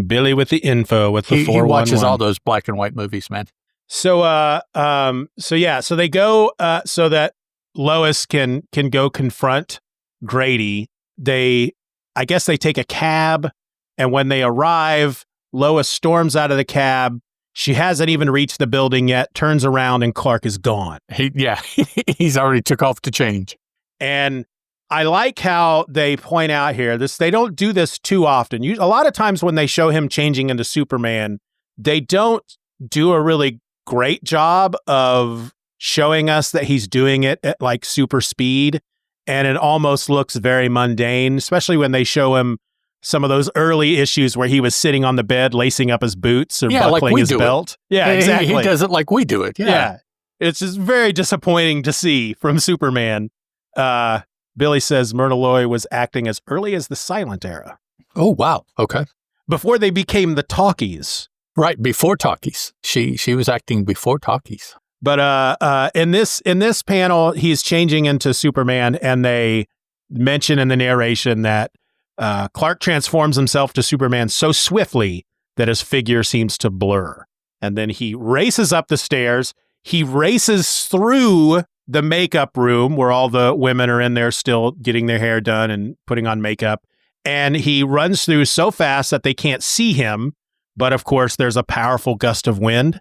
Speaker 1: Billy with the info with the 411.
Speaker 5: He watches all those black and white movies, man.
Speaker 1: So they go so that Lois can go confront Grady. I guess they take a cab, and when they arrive, Lois storms out of the cab. She hasn't even reached the building yet, turns around, and Clark is gone.
Speaker 5: He's already took off to change.
Speaker 1: And I like how they point out here, they don't do this too often. A lot of times when they show him changing into Superman, they don't do a really great job of showing us that he's doing it at like super speed. And it almost looks very mundane, especially when they show him some of those early issues where he was sitting on the bed, lacing up his boots or buckling his belt. Yeah, exactly.
Speaker 5: He does it like we do it. Yeah.
Speaker 1: It's just very disappointing to see from Superman. Billy says Myrna Loy was acting as early as the silent era.
Speaker 5: Oh, wow. Okay.
Speaker 1: Before they became the talkies.
Speaker 5: Right, before talkies. She was acting before talkies.
Speaker 1: But in this panel, he's changing into Superman, and they mention in the narration that Clark transforms himself to Superman so swiftly that his figure seems to blur. And then he races up the stairs. He races through the makeup room where all the women are in there still getting their hair done and putting on makeup. And he runs through so fast that they can't see him. But of course, there's a powerful gust of wind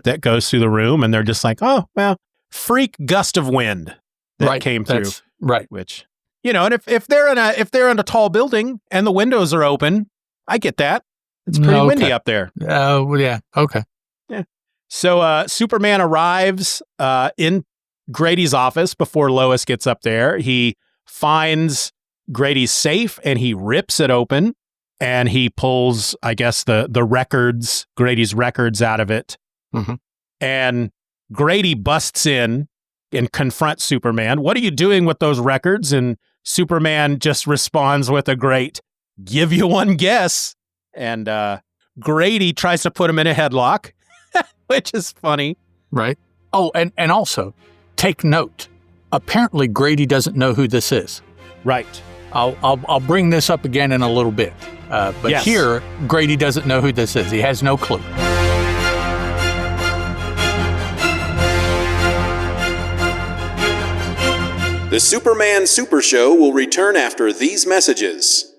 Speaker 1: that goes through the room. And they're just like, oh, well, freak gust of wind that came through.
Speaker 5: Right.
Speaker 1: Which, and if they're in a tall building and the windows are open, I get that. It's pretty windy up there.
Speaker 5: Yeah. Okay.
Speaker 1: Yeah. So Superman arrives in Grady's office before Lois gets up there. He finds Grady's safe and he rips it open and he pulls, I guess, the records, Grady's records out of it.
Speaker 5: Mm-hmm.
Speaker 1: And Grady busts in and confronts Superman. What are you doing with those records? And Superman just responds with a great, give you one guess. And Grady tries to put him in a headlock, which is funny.
Speaker 5: Right. Oh, and also, take note. Apparently, Grady doesn't know who this is.
Speaker 1: Right.
Speaker 5: I'll bring this up again in a little bit. But
Speaker 1: yes.
Speaker 5: Here, Grady doesn't know who this is. He has no clue.
Speaker 7: The Superman Super Show will return after these messages.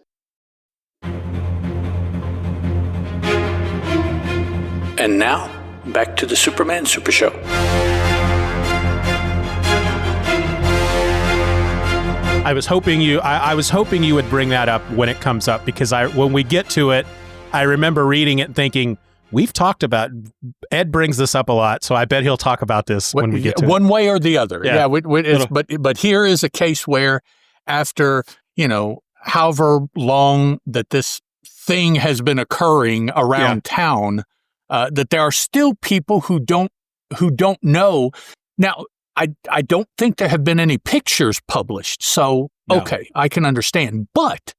Speaker 5: And now, back to the Superman Super Show.
Speaker 1: I was hoping you would bring that up when it comes up, because when we get to it, I remember reading it and thinking, we've talked about, Ed brings this up a lot, so I bet he'll talk about this when we get to it.
Speaker 5: One way or the other.
Speaker 1: Yeah.
Speaker 5: But here is a case where after, however long that this thing has been occurring around town, that there are still people who don't know. Now, I don't think there have been any pictures published, so okay, I can understand. But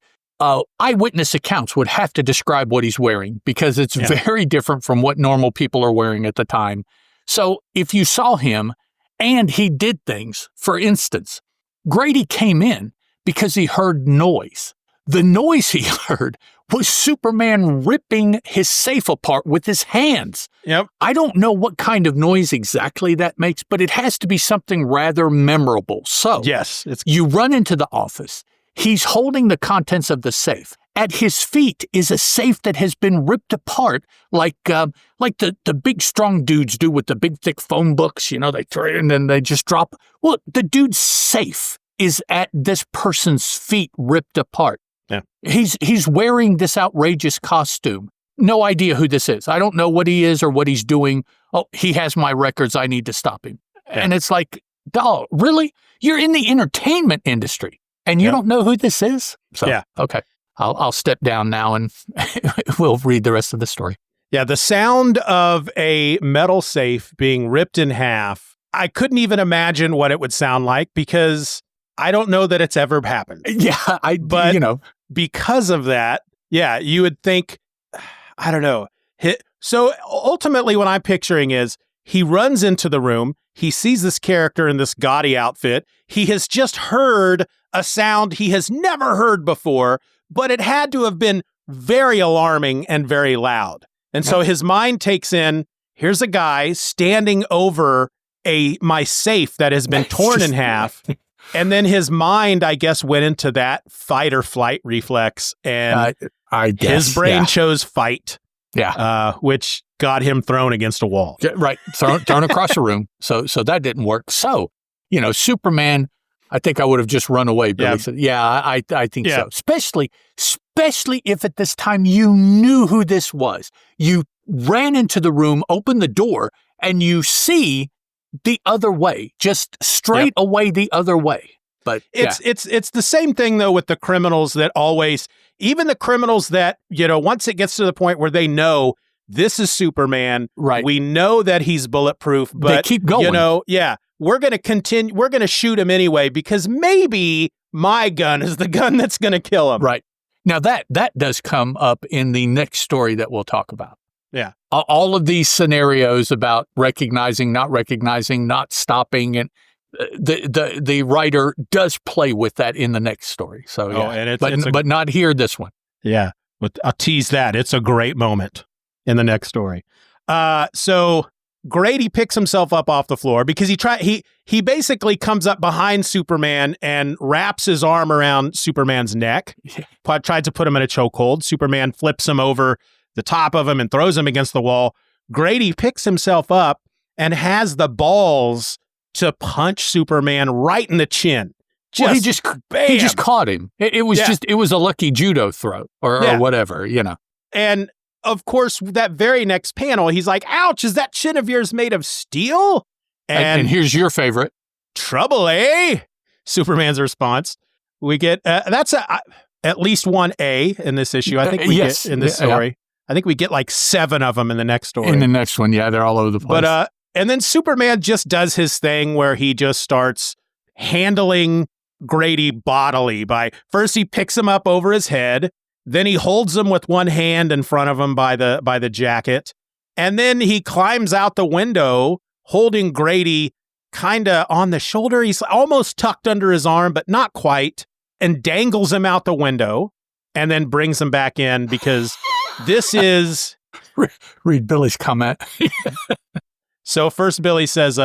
Speaker 5: eyewitness accounts would have to describe what he's wearing, because it's very different from what normal people are wearing at the time. So if you saw him and he did things, for instance, Grady came in because he heard noise. The noise he heard was Superman ripping his safe apart with his hands.
Speaker 1: Yep.
Speaker 5: I don't know what kind of noise exactly that makes, but it has to be something rather memorable. So
Speaker 1: yes,
Speaker 5: you run into the office. He's holding the contents of the safe. At his feet is a safe that has been ripped apart like the big strong dudes do with the big thick phone books. They throw it and then they just drop. Well, the dude's safe is at this person's feet ripped apart.
Speaker 1: Yeah.
Speaker 5: He's wearing this outrageous costume. No idea who this is. I don't know what he is or what he's doing. Oh, he has my records. I need to stop him. Yeah. And it's like, dog, really? You're in the entertainment industry and you don't know who this is? So, okay. I'll step down now and we'll read the rest of the story.
Speaker 1: Yeah, the sound of a metal safe being ripped in half, I couldn't even imagine what it would sound like, because I don't know that it's ever happened.
Speaker 5: Yeah,
Speaker 1: but because of that, you would think, I don't know. So ultimately what I'm picturing is he runs into the room. He sees this character in this gaudy outfit. He has just heard a sound he has never heard before, but it had to have been very alarming and very loud. And so his mind takes in, here's a guy standing over my safe that has been torn in half. And then his mind, I guess, went into that fight or flight reflex, and
Speaker 5: I guess,
Speaker 1: his brain chose fight.
Speaker 5: Yeah.
Speaker 1: Which got him thrown against a wall.
Speaker 5: Right. Thrown across a room. So that didn't work. So, Superman, I think I would have just run away. Billy said, I think so. Especially if at this time you knew who this was. You ran into the room, opened the door, and you see the other way, just straight away the other way. But
Speaker 1: it's the same thing though with the criminals that always, even the criminals that, once it gets to the point where they know this is Superman,
Speaker 5: right?
Speaker 1: We know that he's bulletproof, but
Speaker 5: they keep going.
Speaker 1: We're going to continue. We're going to shoot him anyway because maybe my gun is the gun that's going to kill him.
Speaker 5: Right. Now that does come up in the next story that we'll talk about.
Speaker 1: Yeah.
Speaker 5: All of these scenarios about recognizing, not stopping, and the writer does play with that in the next story. So but not here. This one.
Speaker 1: Yeah, but I'll tease that. It's a great moment in the next story. So Grady picks himself up off the floor because he basically comes up behind Superman and wraps his arm around Superman's neck. Tried to put him in a chokehold. Superman flips him over the top of him and throws him against the wall. Grady picks himself up and has the balls to punch Superman right in the chin.
Speaker 5: He just caught him. It was a lucky judo throw or whatever,
Speaker 1: And of course, that very next panel, he's like, ouch, is that chin of yours made of steel?
Speaker 5: And here's your favorite.
Speaker 1: Trouble, eh? Superman's response. We get, that's at least one A in this issue. I think we get in this story. Yeah. I think we get like 7 of them in the next story.
Speaker 5: In the next one, they're all over the place.
Speaker 1: But and then Superman just does his thing where he just starts handling Grady bodily by first he picks him up over his head, then he holds him with one hand in front of him by the jacket, and then he climbs out the window holding Grady kind of on the shoulder. He's almost tucked under his arm, but not quite, and dangles him out the window and then brings him back in because this is...
Speaker 5: Read Billy's comment.
Speaker 1: So first Billy says,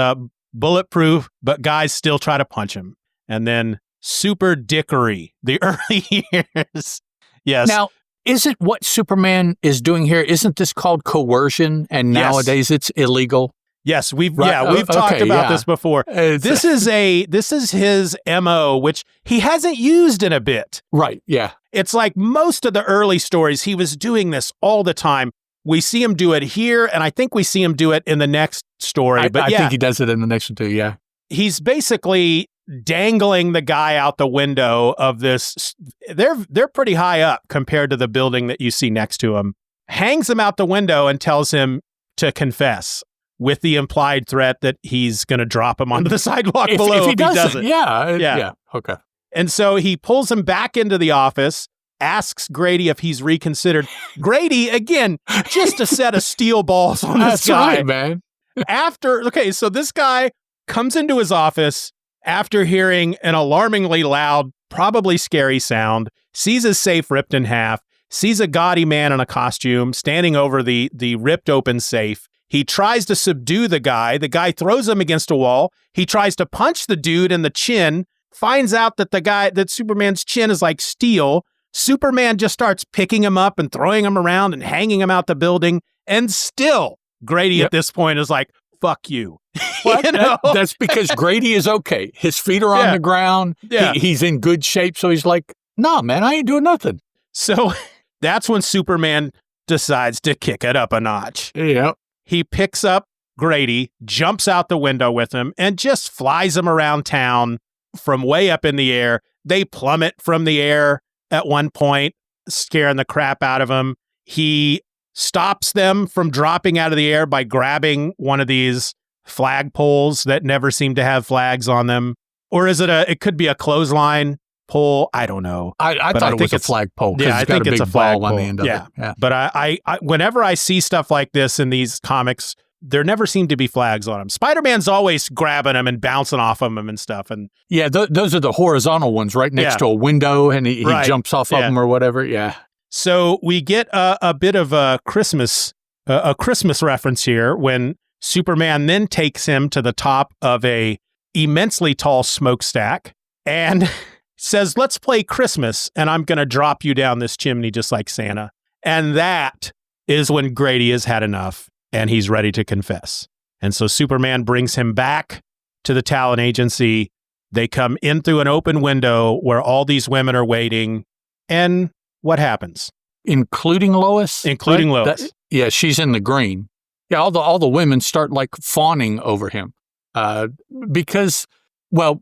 Speaker 1: bulletproof, but guys still try to punch him. And then super dickery, the early years. Yes.
Speaker 5: Now, isn't what Superman is doing here, isn't this called coercion? And nowadays it's illegal?
Speaker 1: Yes, we've talked about this before. This is his MO, which he hasn't used in a bit.
Speaker 5: Right, yeah.
Speaker 1: It's like most of the early stories, he was doing this all the time. We see him do it here, and I think we see him do it in the next story.
Speaker 5: I think he does it in the next one too, yeah.
Speaker 1: He's basically dangling the guy out the window of this. They're pretty high up compared to the building that you see next to him. Hangs him out the window and tells him to confess with the implied threat that he's going to drop him onto the sidewalk below if he doesn't.
Speaker 5: Yeah. Okay.
Speaker 1: And so he pulls him back into the office, asks Grady if he's reconsidered. Grady, again, just a set of steel balls on this guy.
Speaker 5: That's right, man.
Speaker 1: So this guy comes into his office after hearing an alarmingly loud, probably scary sound, sees his safe ripped in half, sees a gaudy man in a costume standing over the ripped open safe. He tries to subdue the guy. The guy throws him against a wall. He tries to punch the dude in the chin, finds out that Superman's chin is like steel. Superman just starts picking him up and throwing him around and hanging him out the building. And still, Grady at this point is like, fuck you.
Speaker 5: That's because Grady is okay. His feet are on the ground. Yeah. He's in good shape. So he's like, nah, man, I ain't doing nothing.
Speaker 1: So that's when Superman decides to kick it up a notch.
Speaker 5: Yeah.
Speaker 1: He picks up Grady, jumps out the window with him, and just flies him around town from way up in the air. They plummet from the air at one point, scaring the crap out of him. He stops them from dropping out of the air by grabbing one of these flag poles that never seem to have flags on them. Or is it could be a clothesline pole? I don't know.
Speaker 5: I thought it was a flag pole.
Speaker 1: Yeah, I think it's a flag pole
Speaker 5: on the end of it.
Speaker 1: Yeah. But I whenever I see stuff like this in these comics, there never seem to be flags on them. Spider-Man's always grabbing them and bouncing off of them and stuff. And
Speaker 5: yeah, those are the horizontal ones right next to a window, and he jumps off of them or whatever. Yeah.
Speaker 1: So we get a bit of a Christmas a Christmas reference here when Superman then takes him to the top of a immensely tall smokestack and says, let's play Christmas, and I'm going to drop you down this chimney just like Santa. And that is when Grady has had enough and he's ready to confess. And so Superman brings him back to the talent agency. They come in through an open window where all these women are waiting. And what happens?
Speaker 5: Including Lois?
Speaker 1: Including Lois.
Speaker 5: Yeah, she's in the green. Yeah, all the women start like fawning over him because, well,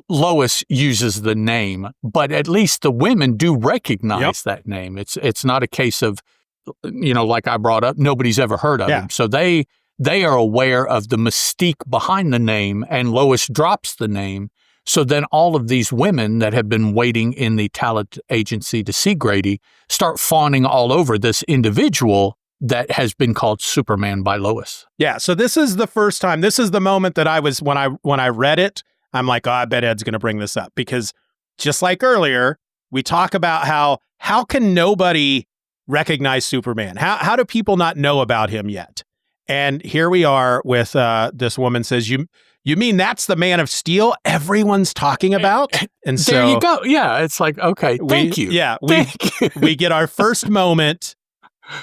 Speaker 5: Lois uses the name, but at least the women do recognize that name. It's not a case of, like I brought up, nobody's ever heard of him. So they are aware of the mystique behind the name, and Lois drops the name. So then all of these women that have been waiting in the talent agency to see Grady start fawning all over this individual that has been called Superman by Lois. Yeah,
Speaker 1: so this is the first time. This is the moment that I was, when I read it, I'm like, I bet Ed's going to bring this up. Because just like earlier, we talk about how can nobody recognize Superman? How do people not know about him yet? And here we are with this woman says, you mean that's the Man of Steel everyone's talking about? And so
Speaker 5: there you go. Yeah, it's like, okay, thank you.
Speaker 1: Yeah, we get our first moment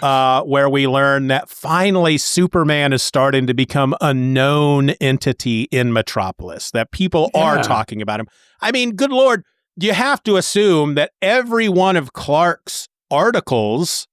Speaker 1: where we learn that finally Superman is starting to become a known entity in Metropolis, that people are talking about him. I mean, good Lord, you have to assume that every one of Clark's articles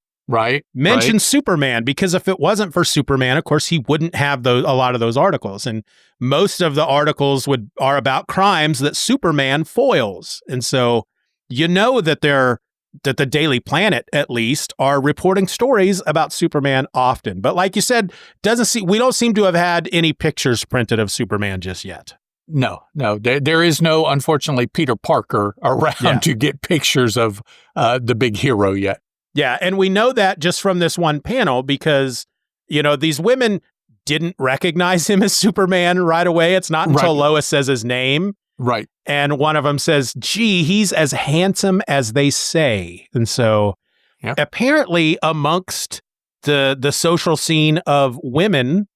Speaker 1: mentions Superman, because if it wasn't for Superman, of course, he wouldn't have a lot of those articles. And most of the articles are about crimes that Superman foils. And so that that the Daily Planet, at least, are reporting stories about Superman often. But like you said, we don't seem to have had any pictures printed of Superman just yet.
Speaker 5: No. There is no, unfortunately, Peter Parker around to get pictures of the big hero yet.
Speaker 1: Yeah, and we know that just from this one panel because, these women didn't recognize him as Superman right away. It's not until Lois says his name.
Speaker 5: Right.
Speaker 1: And one of them says, gee, he's as handsome as they say. And so apparently amongst the social scene of women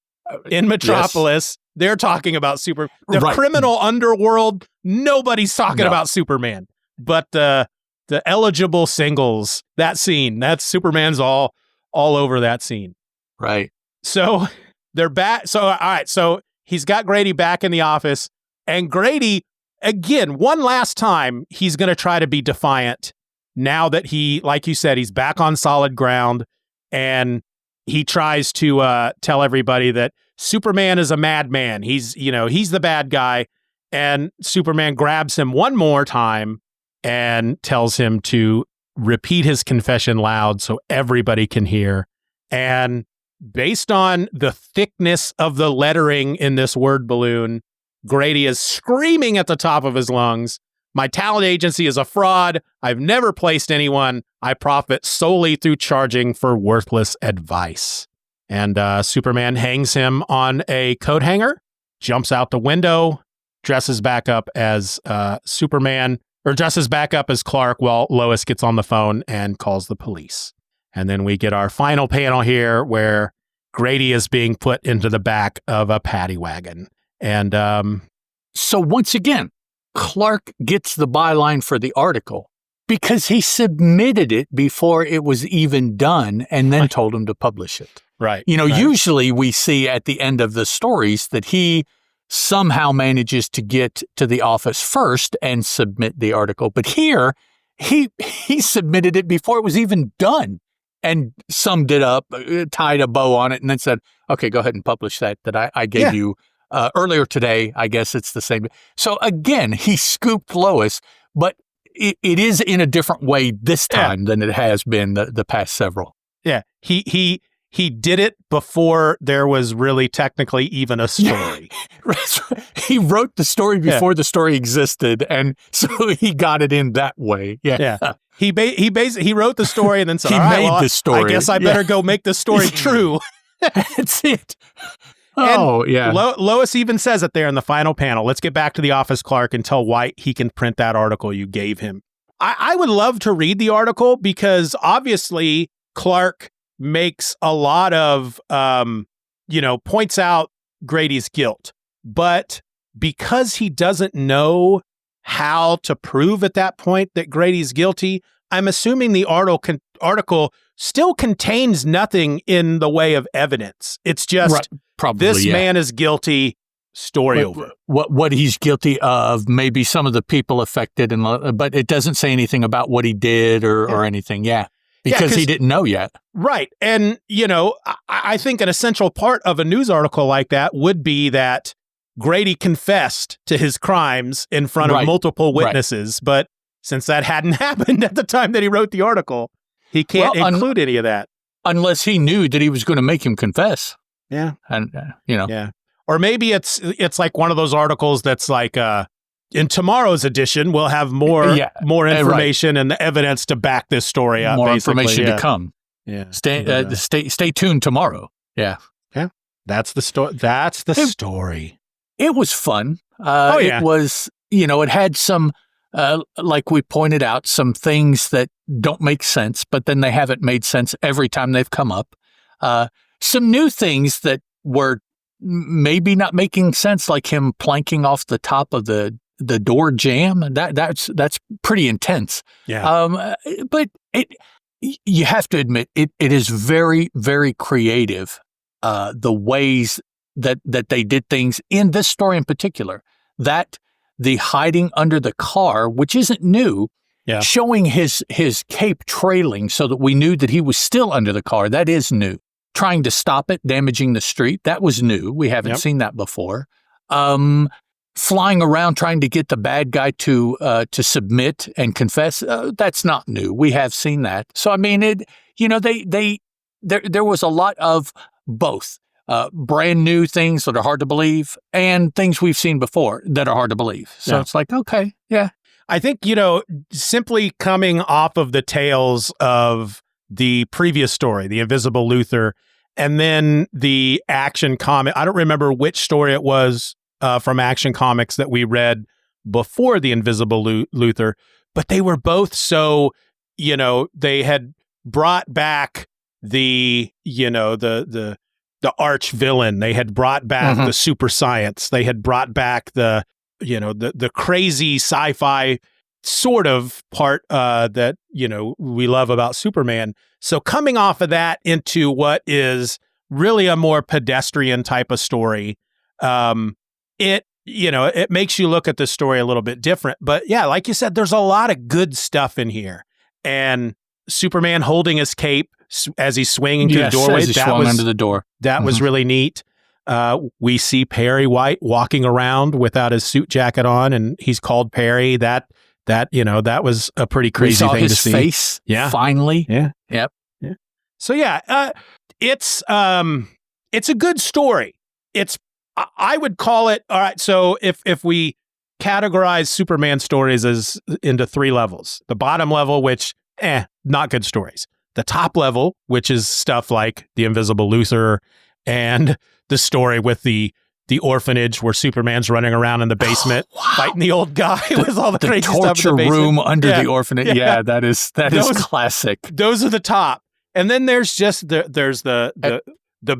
Speaker 1: in Metropolis, they're talking about the criminal underworld. Nobody's talking about Superman, but the eligible singles, that scene, that's Superman's all over that scene.
Speaker 5: Right.
Speaker 1: So they're back. So, all right. So he's got Grady back in the office, and Grady, again, one last time, he's going to try to be defiant now that he, like you said, he's back on solid ground, and he tries to tell everybody that Superman is a madman. He's the bad guy. And Superman grabs him one more time and tells him to repeat his confession loud so everybody can hear. And based on the thickness of the lettering in this word balloon, Grady is screaming at the top of his lungs, "My talent agency is a fraud. I've never placed anyone. I profit solely through charging for worthless advice." And Superman hangs him on a coat hanger, jumps out the window, dresses back up as Superman, or dresses back up as Clark while Lois gets on the phone and calls the police. And then we get our final panel here where Grady is being put into the back of a paddy wagon. And
Speaker 5: so once again, Clark gets the byline for the article because he submitted it before it was even done and then told him to publish it.
Speaker 1: Right.
Speaker 5: Usually we see at the end of the stories that he somehow manages to get to the office first and submit the article. But here, he submitted it before it was even done and summed it up, tied a bow on it, and then said, okay, go ahead and publish that I gave you earlier today. I guess it's the same. So again, he scooped Lois, but it is in a different way this time than it has been the past several.
Speaker 1: Yeah, he did it before there was really technically even a story.
Speaker 5: He wrote the story before the story existed, and so he got it in that way. Yeah.
Speaker 1: He wrote the story and then said,
Speaker 5: he made the story.
Speaker 1: I guess I better go make the story true.
Speaker 5: That's it.
Speaker 1: And Lois even says it there in the final panel. Let's get back to the office, Clark, and tell White he can print that article you gave him. I would love to read the article because obviously Clark makes a lot of, points out Grady's guilt. But because he doesn't know how to prove at that point that Grady's guilty, I'm assuming the article still contains nothing in the way of evidence. It's just, this man is guilty, story over.
Speaker 5: What he's guilty of, maybe some of the people affected, but it doesn't say anything about what he did or anything. Yeah. Because he didn't know yet.
Speaker 1: Right. And, I think an essential part of a news article like that would be that Grady confessed to his crimes in front of multiple witnesses. But since that hadn't happened at the time that he wrote the article, he can't include any of that.
Speaker 5: Unless he knew that he was going to make him confess.
Speaker 1: Yeah.
Speaker 5: And,
Speaker 1: Yeah. Or maybe it's like one of those articles that's like, in tomorrow's edition, we'll have more information and the evidence to back this story up.
Speaker 5: More information to come.
Speaker 1: Yeah.
Speaker 5: Stay tuned tomorrow. Yeah.
Speaker 1: Yeah. That's the story. That's the story.
Speaker 5: It was fun. It was, it had some, like we pointed out, some things that don't make sense, but then they haven't made sense every time they've come up. Some new things that were maybe not making sense, like him planking off the top of the door jamb. That's pretty intense.
Speaker 1: Yeah.
Speaker 5: But you have to admit it is very, very creative. The ways that they did things in this story in particular, that the hiding under the car, which isn't new, showing his cape trailing so that we knew that he was still under the car. That is new. Trying to stop it, damaging the street. That was new. We haven't seen that before. Flying around trying to get the bad guy to submit and confess. That's not new. We have seen that. So I mean, there was a lot of both brand new things that are hard to believe and things we've seen before that are hard to believe. So it's like, okay, yeah.
Speaker 1: I think simply coming off of the tales of the previous story, The Invisible Luther, and then the Action comic. I don't remember which story it was from Action Comics that we read before The Invisible Luther, but they were both so, they had brought back the arch villain. They had brought back the super science. They had brought back the crazy sci-fi sort of part that, we love about Superman. So coming off of that into what is really a more pedestrian type of story, it makes you look at the story a little bit different. But yeah, like you said, there's a lot of good stuff in here. And Superman holding his cape as he's swinging through the doorway.
Speaker 5: That was under the door.
Speaker 1: That was really neat. We see Perry White walking around without his suit jacket on, and he's called Perry. That was a pretty crazy thing to see.
Speaker 5: We saw his face. Yeah. Finally.
Speaker 1: Yeah.
Speaker 5: Yep.
Speaker 1: Yeah. So yeah, it's a good story. I would call it, all right. So if we categorize Superman stories as into three levels, the bottom level, which not good stories. The top level, which is stuff like The Invisible Luther and the story with the orphanage where Superman's running around in the basement fighting the old guy with all the crazy stuff in the
Speaker 5: torture room under the orphanage. Yeah, that is classic.
Speaker 1: Those are the top. And then there's just there's the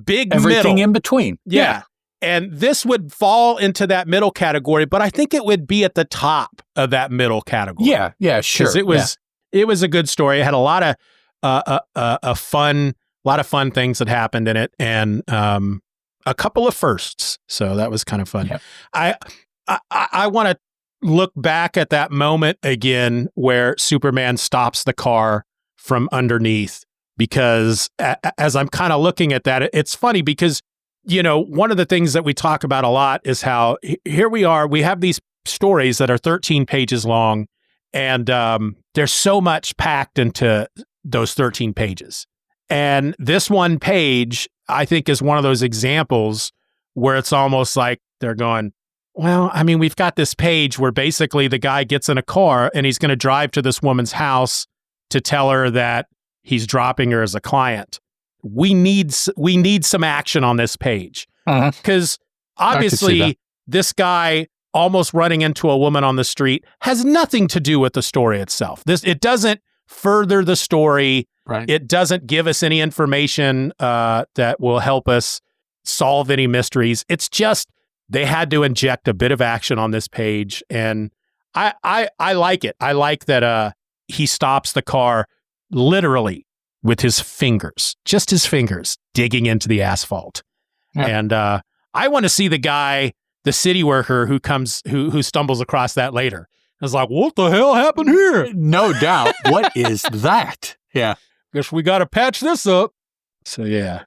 Speaker 1: big
Speaker 5: everything
Speaker 1: middle.
Speaker 5: In between.
Speaker 1: Yeah. And this would fall into that middle category, but I think it would be at the top of that middle category.
Speaker 5: Yeah, sure.
Speaker 1: Because it was a good story. It had a lot of fun things that happened in it, and a couple of firsts. So that was kind of fun.
Speaker 5: Yep.
Speaker 1: I want to look back at that moment again where Superman stops the car from underneath, because as I'm kind of looking at that, it's funny because, one of the things that we talk about a lot is how here we have these stories that are 13 pages long, and there's so much packed into those 13 pages. And this one page, I think, is one of those examples where it's almost like they're going, well, I mean, we've got this page where basically the guy gets in a car and he's going to drive to this woman's house to tell her that he's dropping her as a client. We need some action on this page, because obviously this guy almost running into a woman on the street has nothing to do with the story itself. It doesn't further the story.
Speaker 5: Right.
Speaker 1: It doesn't give us any information that will help us solve any mysteries. It's just they had to inject a bit of action on this page, and I like it. I like that he stops the car literally with his fingers, just his fingers, digging into the asphalt. Yeah. And I want to see the guy, the city worker who stumbles across that later. I was like, what the hell happened here?
Speaker 5: No doubt. What is that? Yeah.
Speaker 1: Guess we got to patch this up. So, yeah.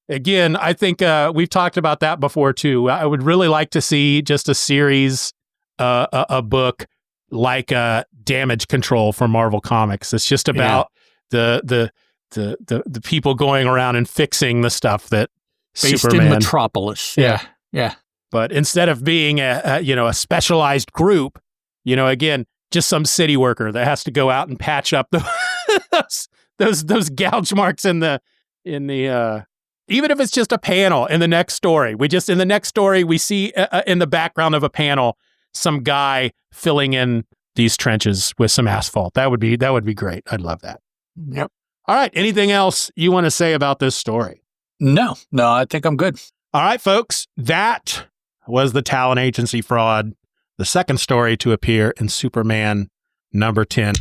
Speaker 1: Again, I think we've talked about that before, too. I would really like to see just a series, a book like Damage Control for Marvel Comics. It's just about the people going around and fixing the stuff that
Speaker 5: based
Speaker 1: Superman.
Speaker 5: in Metropolis. Yeah. But
Speaker 1: instead of being a specialized group, again, just some city worker that has to go out and patch up those gouge marks in the even if it's just a panel in the next story. In the next story we see in the background of a panel some guy filling in these trenches with some asphalt. That would be great. I'd love that.
Speaker 5: Yep.
Speaker 1: All right. Anything else you want to say about this story?
Speaker 5: No, I think I'm good.
Speaker 1: All right, folks. That was the Talent Agency Fraud, the second story to appear in Superman number 10.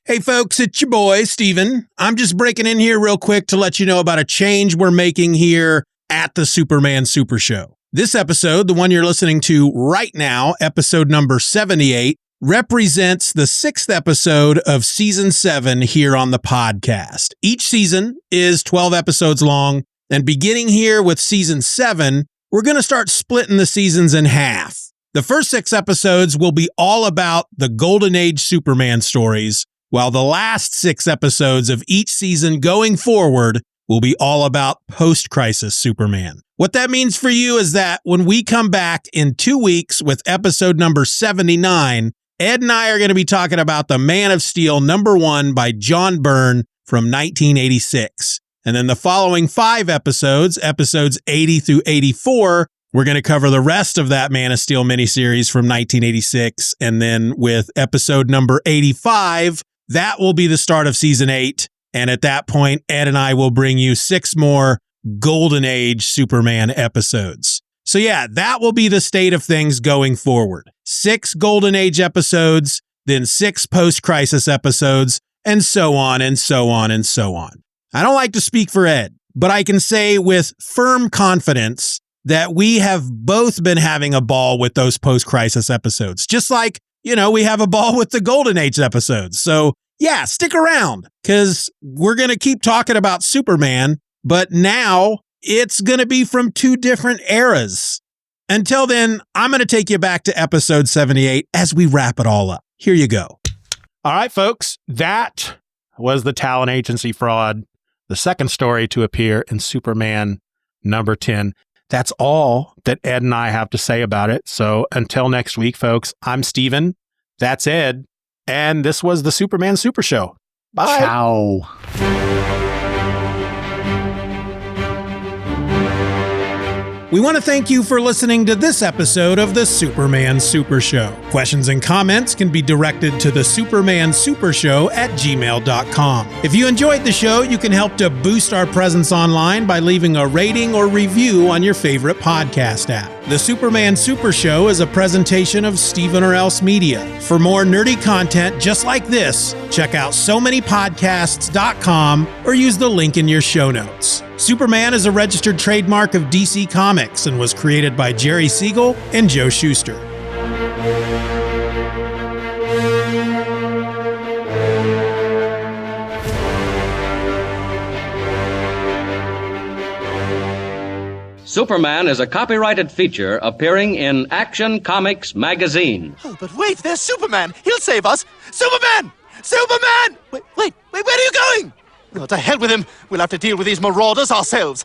Speaker 1: Hey, folks, it's your boy, Steeven. I'm just breaking in here real quick to let you know about a change we're making here at the Superman Super Show. This episode, the one you're listening to right now, episode number 78, represents the 6th episode of season 7 here on the podcast. Each season is 12 episodes long, and beginning here with season 7, we're going to start splitting the seasons in half. The first 6 episodes will be all about the Golden Age Superman stories, while the last 6 episodes of each season going forward will be all about post-crisis Superman. What that means for you is that when we come back in 2 weeks with episode number 79, Ed and I are going to be talking about The Man of Steel number 1 by John Byrne from 1986. And then the following 5 episodes 80 through 84, we're going to cover the rest of that Man of Steel miniseries from 1986. And then with episode number 85, that will be the start of season 8. And at that point, Ed and I will bring you 6 more Golden Age Superman episodes. So yeah, that will be the state of things going forward. 6 Golden Age episodes, then 6 post-crisis episodes, and so on and so on and so on. I don't like to speak for Ed, but I can say with firm confidence that we have both been having a ball with those post-crisis episodes. Just like, we have a ball with the Golden Age episodes. So yeah, stick around, because we're going to keep talking about Superman, but now it's going to be from 2 different eras. Until then, I'm going to take you back to episode 78 as we wrap it all up. Here you go. All right, folks, that was the Talent Agency Fraud, the second story to appear in Superman number 10. That's all that Ed and I have to say about it. So until next week, folks, I'm Steeven. That's Ed. And this was the Superman Super Show. Bye.
Speaker 5: Ciao.
Speaker 1: We want to thank you for listening to this episode of the Superman Super Show. Questions and comments can be directed to the Superman Super Show at gmail.com. If you enjoyed the show, you can help to boost our presence online by leaving a rating or review on your favorite podcast app. The Superman Super Show is a presentation of Stephen or Else Media. For more nerdy content just like this, check out SoManyPodcasts.com or use the link in your show notes. Superman is a registered trademark of DC Comics and was created by Jerry Siegel and Joe Shuster.
Speaker 8: Superman is a copyrighted feature appearing in Action Comics magazine.
Speaker 6: Oh, but wait, there's Superman. He'll save us. Superman! Superman! Wait, where are you going? Oh, to hell with him. We'll have to deal with these marauders ourselves.